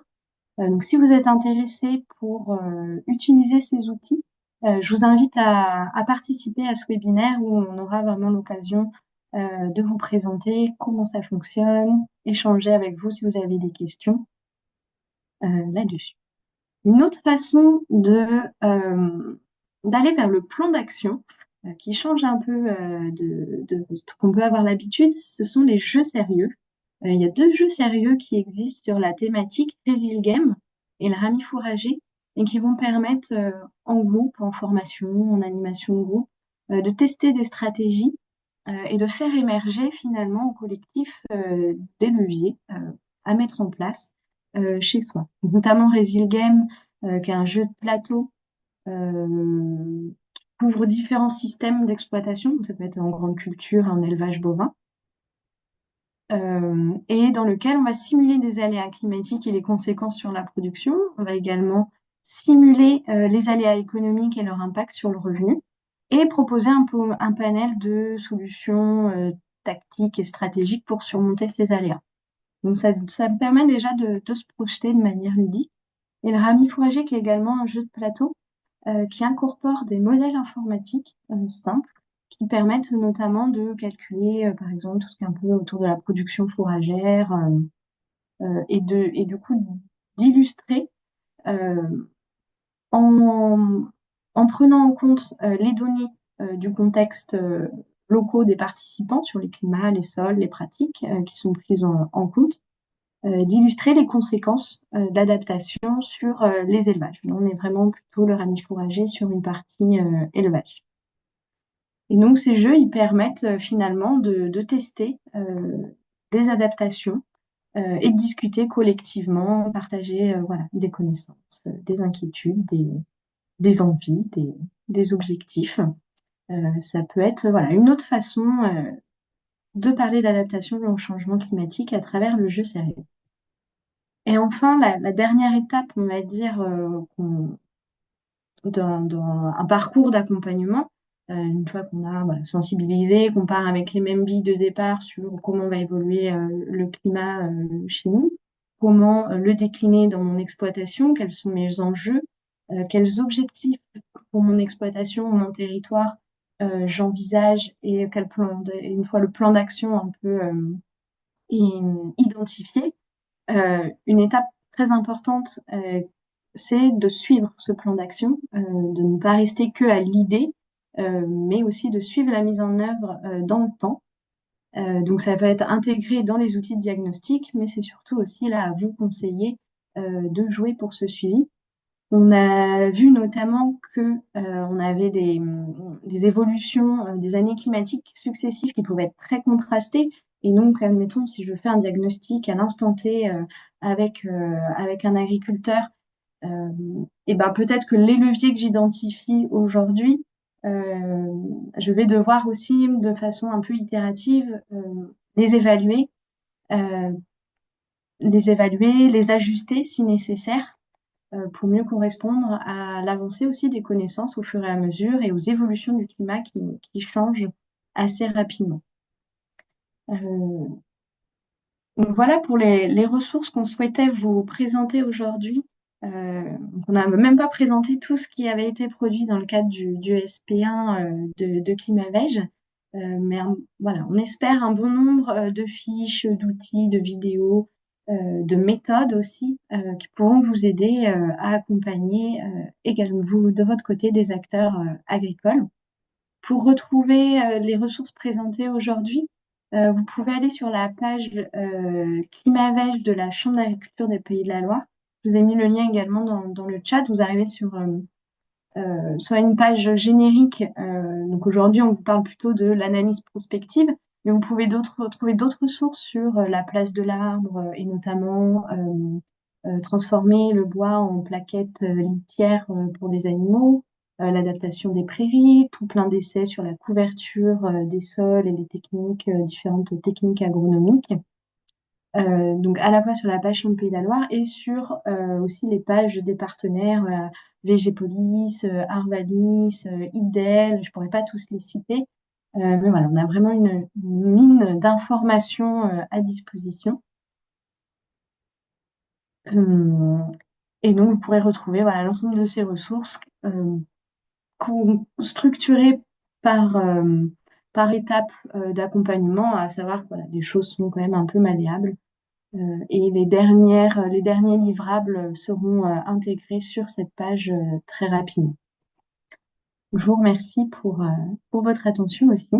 Donc, si vous êtes intéressé pour utiliser ces outils, je vous invite à participer à ce webinaire où on aura vraiment l'occasion de vous présenter comment ça fonctionne, échanger avec vous si vous avez des questions là-dessus. Une autre façon d'aller vers le plan d'action qui change un peu de ce qu'on peut avoir l'habitude, ce sont les jeux sérieux. Il y a 2 jeux sérieux qui existent sur la thématique Résil Game et le Rami Fourragé et qui vont permettre en groupe, en formation, en animation de groupe, de tester des stratégies et de faire émerger finalement au collectif des leviers à mettre en place chez soi. Donc, notamment Résil Game, qui est un jeu de plateau qui couvre différents systèmes d'exploitation. Donc, ça peut être en grande culture, en élevage bovin. Et dans lequel on va simuler des aléas climatiques et les conséquences sur la production. On va également simuler les aléas économiques et leur impact sur le revenu et proposer un panel de solutions tactiques et stratégiques pour surmonter ces aléas. Donc ça me permet déjà de se projeter de manière ludique. Et le Rami Fourragé, qui est également un jeu de plateau qui incorpore des modèles informatiques simples qui permettent notamment de calculer, par exemple, tout ce qui est un peu autour de la production fourragère et du coup d'illustrer en prenant en compte les données du contexte locaux des participants sur les climats, les sols, les pratiques qui sont prises en compte, d'illustrer les conséquences d'adaptation sur les élevages. Là, on est vraiment plutôt le Rami Fourragé sur une partie élevage. Et donc, ces jeux, ils permettent finalement de tester des adaptations et de discuter collectivement, partager voilà, des connaissances, des inquiétudes, des envies, des objectifs. Ça peut être voilà, une autre façon de parler d'adaptation au changement climatique à travers le jeu sérieux. Et enfin, la dernière étape, on va dire, dans un parcours d'accompagnement, une fois qu'on a voilà, sensibilisé, qu'on part avec les mêmes billes de départ sur comment va évoluer le climat chez nous, comment le décliner dans mon exploitation, quels sont mes enjeux, quels objectifs pour mon exploitation, mon territoire, j'envisage et une fois le plan d'action un peu identifié, une étape très importante, c'est de suivre ce plan d'action, de ne pas rester que à l'idée, mais aussi de suivre la mise en œuvre dans le temps. Donc ça peut être intégré dans les outils de diagnostic, mais c'est surtout aussi là à vous conseiller de jouer pour ce suivi. On a vu notamment que on avait des évolutions des années climatiques successives qui pouvaient être très contrastées. Et donc, admettons, si je fais un diagnostic à l'instant T avec un agriculteur, et ben peut-être que les leviers que j'identifie aujourd'hui, je vais devoir aussi, de façon un peu itérative, les évaluer, euh, les ajuster si nécessaire pour mieux correspondre à l'avancée aussi des connaissances au fur et à mesure et aux évolutions du climat qui changent assez rapidement. Donc voilà pour les ressources qu'on souhaitait vous présenter aujourd'hui. On n'a même pas présenté tout ce qui avait été produit dans le cadre du SP1 de Climavège. Mais voilà, on espère un bon nombre de fiches, d'outils, de vidéos, de méthodes aussi qui pourront vous aider à accompagner également vous de votre côté des acteurs agricoles. Pour retrouver les ressources présentées aujourd'hui, vous pouvez aller sur la page Climavège de la Chambre d'agriculture des Pays de la Loire. Je vous ai mis le lien également dans le chat. Vous arrivez sur une page générique. Donc aujourd'hui, on vous parle plutôt de l'analyse prospective, mais vous pouvez trouver d'autres ressources sur la place de l'arbre et notamment transformer le bois en plaquettes litières pour les animaux, l'adaptation des prairies, tout plein d'essais sur la couverture des sols et les techniques, différentes techniques agronomiques. Donc à la fois sur la page Champs de Pays de la Loire et sur aussi les pages des partenaires Végépolis, Arvalis, IDEL, je pourrais pas tous les citer, mais voilà, on a vraiment une mine d'informations à disposition. Et donc vous pourrez retrouver voilà, l'ensemble de ces ressources structurées par étape d'accompagnement, à savoir que voilà, les choses sont quand même un peu malléables. Et les derniers livrables seront intégrés sur cette page très rapidement. Je vous remercie pour votre attention aussi.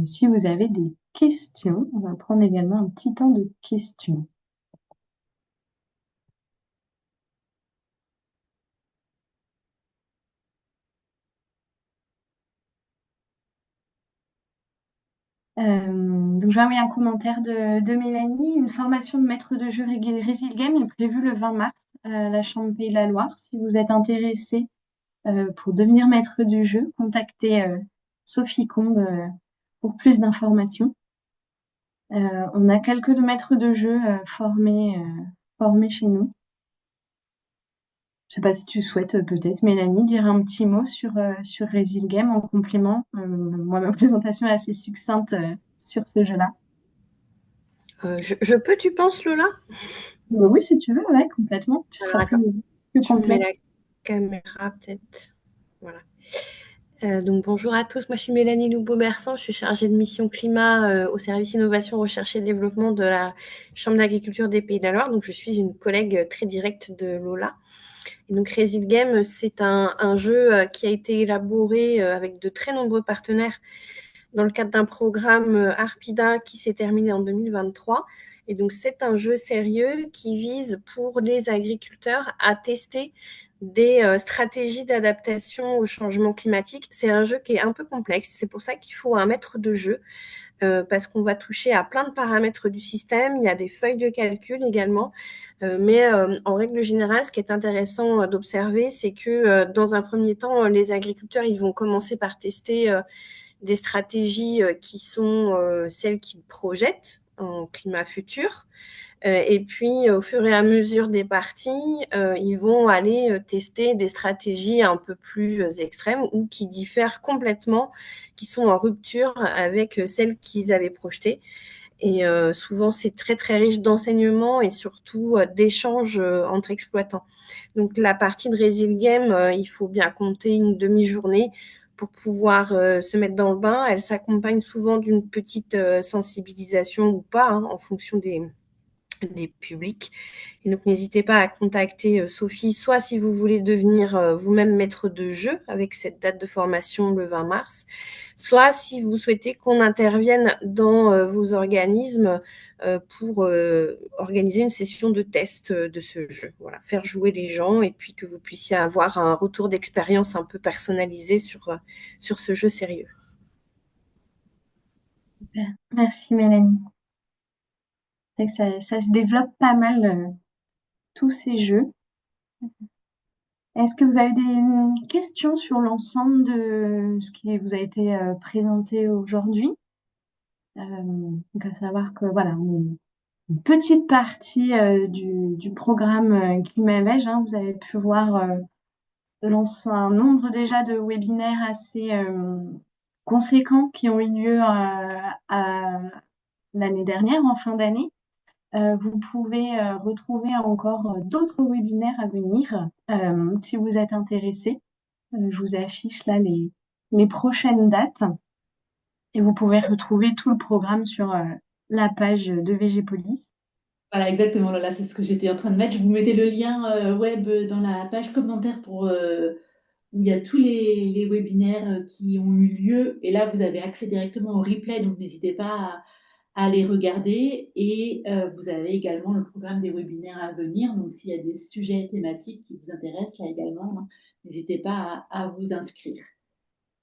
Si vous avez des questions, on va prendre également un petit temps de questions. Donc, j'ai envoyé un commentaire de Mélanie. Une formation de maître de jeu Résilgame est prévue le 20 mars à la Chambre Pays de la Loire. Si vous êtes intéressé pour devenir maître du jeu, contactez Sophie Combe pour plus d'informations. On a quelques maîtres de jeu formés chez nous. Je sais pas si tu souhaites peut-être, Mélanie, dire un petit mot sur Résilgame en complément. Moi, ma présentation est assez succincte sur ce jeu-là. Je peux, tu penses, Lola? Oui, si tu veux, ouais, complètement. Tu seras Alors, plus tu mets complète. la caméra peut-être. Voilà. Donc bonjour à tous, moi je suis Mélanie Loubeau-Bersan, je suis chargée de mission climat au service innovation, recherche et développement de la Chambre d'agriculture des Pays de la Loire. Donc je suis une collègue très directe de Lola. Et donc Résilgame, c'est un jeu qui a été élaboré avec de très nombreux partenaires dans le cadre d'un programme Arpida qui s'est terminé en 2023. Et donc c'est un jeu sérieux qui vise pour les agriculteurs à tester des stratégies d'adaptation au changement climatique. C'est un jeu qui est un peu complexe. C'est pour ça qu'il faut un maître de jeu parce qu'on va toucher à plein de paramètres du système. Il y a des feuilles de calcul également. Mais en règle générale, ce qui est intéressant d'observer, c'est que dans un premier temps, les agriculteurs, ils vont commencer par tester des stratégies qui sont celles qu'ils projettent en climat futur. Et puis, au fur et à mesure des parties, ils vont aller tester des stratégies un peu plus extrêmes ou qui diffèrent complètement, qui sont en rupture avec celles qu'ils avaient projetées. Et souvent, c'est très, très riche d'enseignements et surtout d'échanges entre exploitants. Donc, la partie de Résilgame, il faut bien compter une demi-journée pour pouvoir se mettre dans le bain. Elle s'accompagne souvent d'une petite sensibilisation ou pas, en fonction des publics. Et donc, n'hésitez pas à contacter Sophie, soit si vous voulez devenir vous-même maître de jeu avec cette date de formation le 20 mars, soit si vous souhaitez qu'on intervienne dans vos organismes pour organiser une session de test de ce jeu. Voilà, faire jouer les gens et puis que vous puissiez avoir un retour d'expérience un peu personnalisé sur ce jeu sérieux. Super. Merci Mélanie. C'est que ça se développe pas mal tous ces jeux. Est-ce que vous avez des questions sur l'ensemble de ce qui vous a été présenté aujourd'hui? Donc à savoir que voilà, une petite partie du programme Climavège, hein, vous avez pu voir un nombre déjà de webinaires assez conséquents qui ont eu lieu l'année dernière, en fin d'année. Vous pouvez retrouver encore d'autres webinaires à venir si vous êtes intéressé. Je vous affiche là les prochaines dates et vous pouvez retrouver tout le programme sur la page de Végépolis. Voilà, exactement, Lola, c'est ce que j'étais en train de mettre. Je vous mettais le lien web dans la page commentaire où il y a tous les webinaires qui ont eu lieu. Et là, vous avez accès directement au replay, donc n'hésitez pas à les regarder. Et vous avez également le programme des webinaires à venir. Donc, s'il y a des sujets thématiques qui vous intéressent, là également, hein, n'hésitez pas à vous inscrire.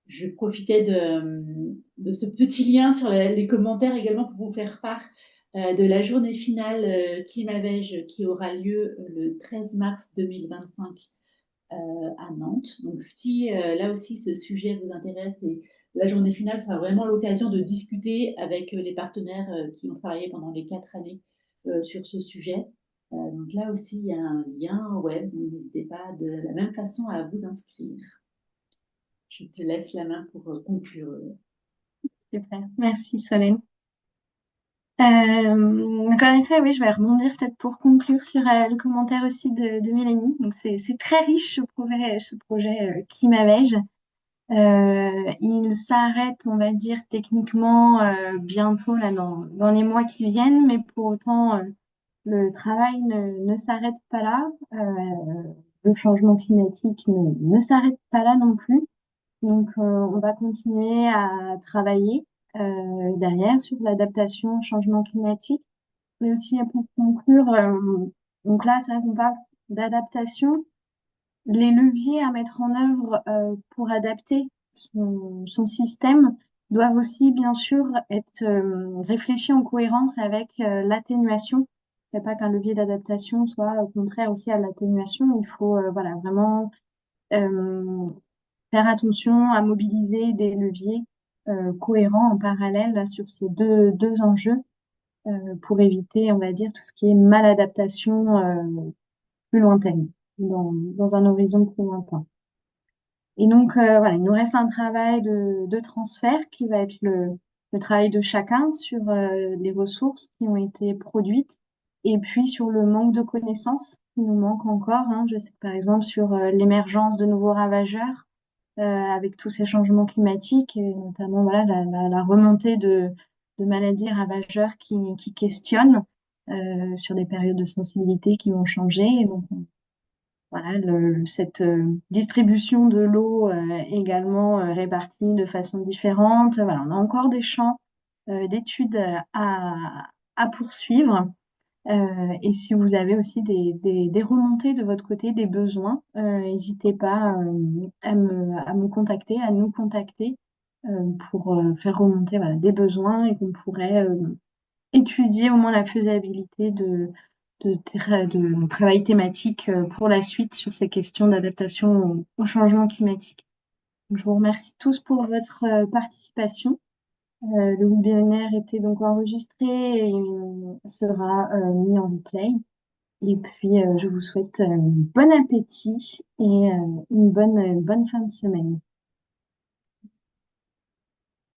Je profitais de ce petit lien sur les commentaires également pour vous faire part de la journée finale Climavège qui aura lieu le 13 mars 2025 à Nantes. Donc si là aussi ce sujet vous intéresse, et la journée finale sera vraiment l'occasion de discuter avec les partenaires qui ont travaillé pendant les 4 années sur ce sujet. Donc là aussi, il y a un lien web, donc n'hésitez pas de la même façon à vous inscrire. Je te laisse la main pour conclure. Super. Merci Solène. Donc en effet, oui, je vais rebondir peut-être pour conclure sur le commentaire aussi de Mélanie. Donc c'est très riche ce projet Climat Beige. Il s'arrête, on va dire, techniquement bientôt là dans les mois qui viennent, mais pour autant le travail ne s'arrête pas là. Le changement climatique ne s'arrête pas là non plus. Donc on va continuer à travailler derrière sur l'adaptation au changement climatique. Mais aussi pour conclure, donc là, c'est vrai qu'on parle d'adaptation. Les leviers à mettre en œuvre pour adapter son système doivent aussi, bien sûr, être réfléchis en cohérence avec l'atténuation. Il ne faut pas qu'un levier d'adaptation soit au contraire aussi à l'atténuation. Il faut voilà, vraiment euh, faire attention à mobiliser des leviers cohérents en parallèle là, sur ces deux enjeux pour éviter, on va dire, tout ce qui est maladaptation plus lointaine, dans un horizon plus lointain. Et donc, voilà, il nous reste un travail de transfert qui va être le travail de chacun sur les ressources qui ont été produites et puis sur le manque de connaissances qui nous manque encore. Hein. Je sais que, par exemple, sur l'émergence de nouveaux ravageurs, avec tous ces changements climatiques et notamment voilà, la remontée de maladies ravageurs qui questionnent sur des périodes de sensibilité qui vont changer. Et donc, voilà, cette distribution de l'eau également répartie de façon différente. Voilà, on a encore des champs d'études à poursuivre. Et si vous avez aussi des remontées de votre côté, des besoins, n'hésitez pas à me contacter, à nous contacter pour faire remonter voilà, des besoins et qu'on pourrait étudier au moins la faisabilité de travail thématique pour la suite sur ces questions d'adaptation au changement climatique. Donc, je vous remercie tous pour votre participation. Le webinaire était donc enregistré et sera mis en replay. Et puis, je vous souhaite bon appétit et une bonne fin de semaine.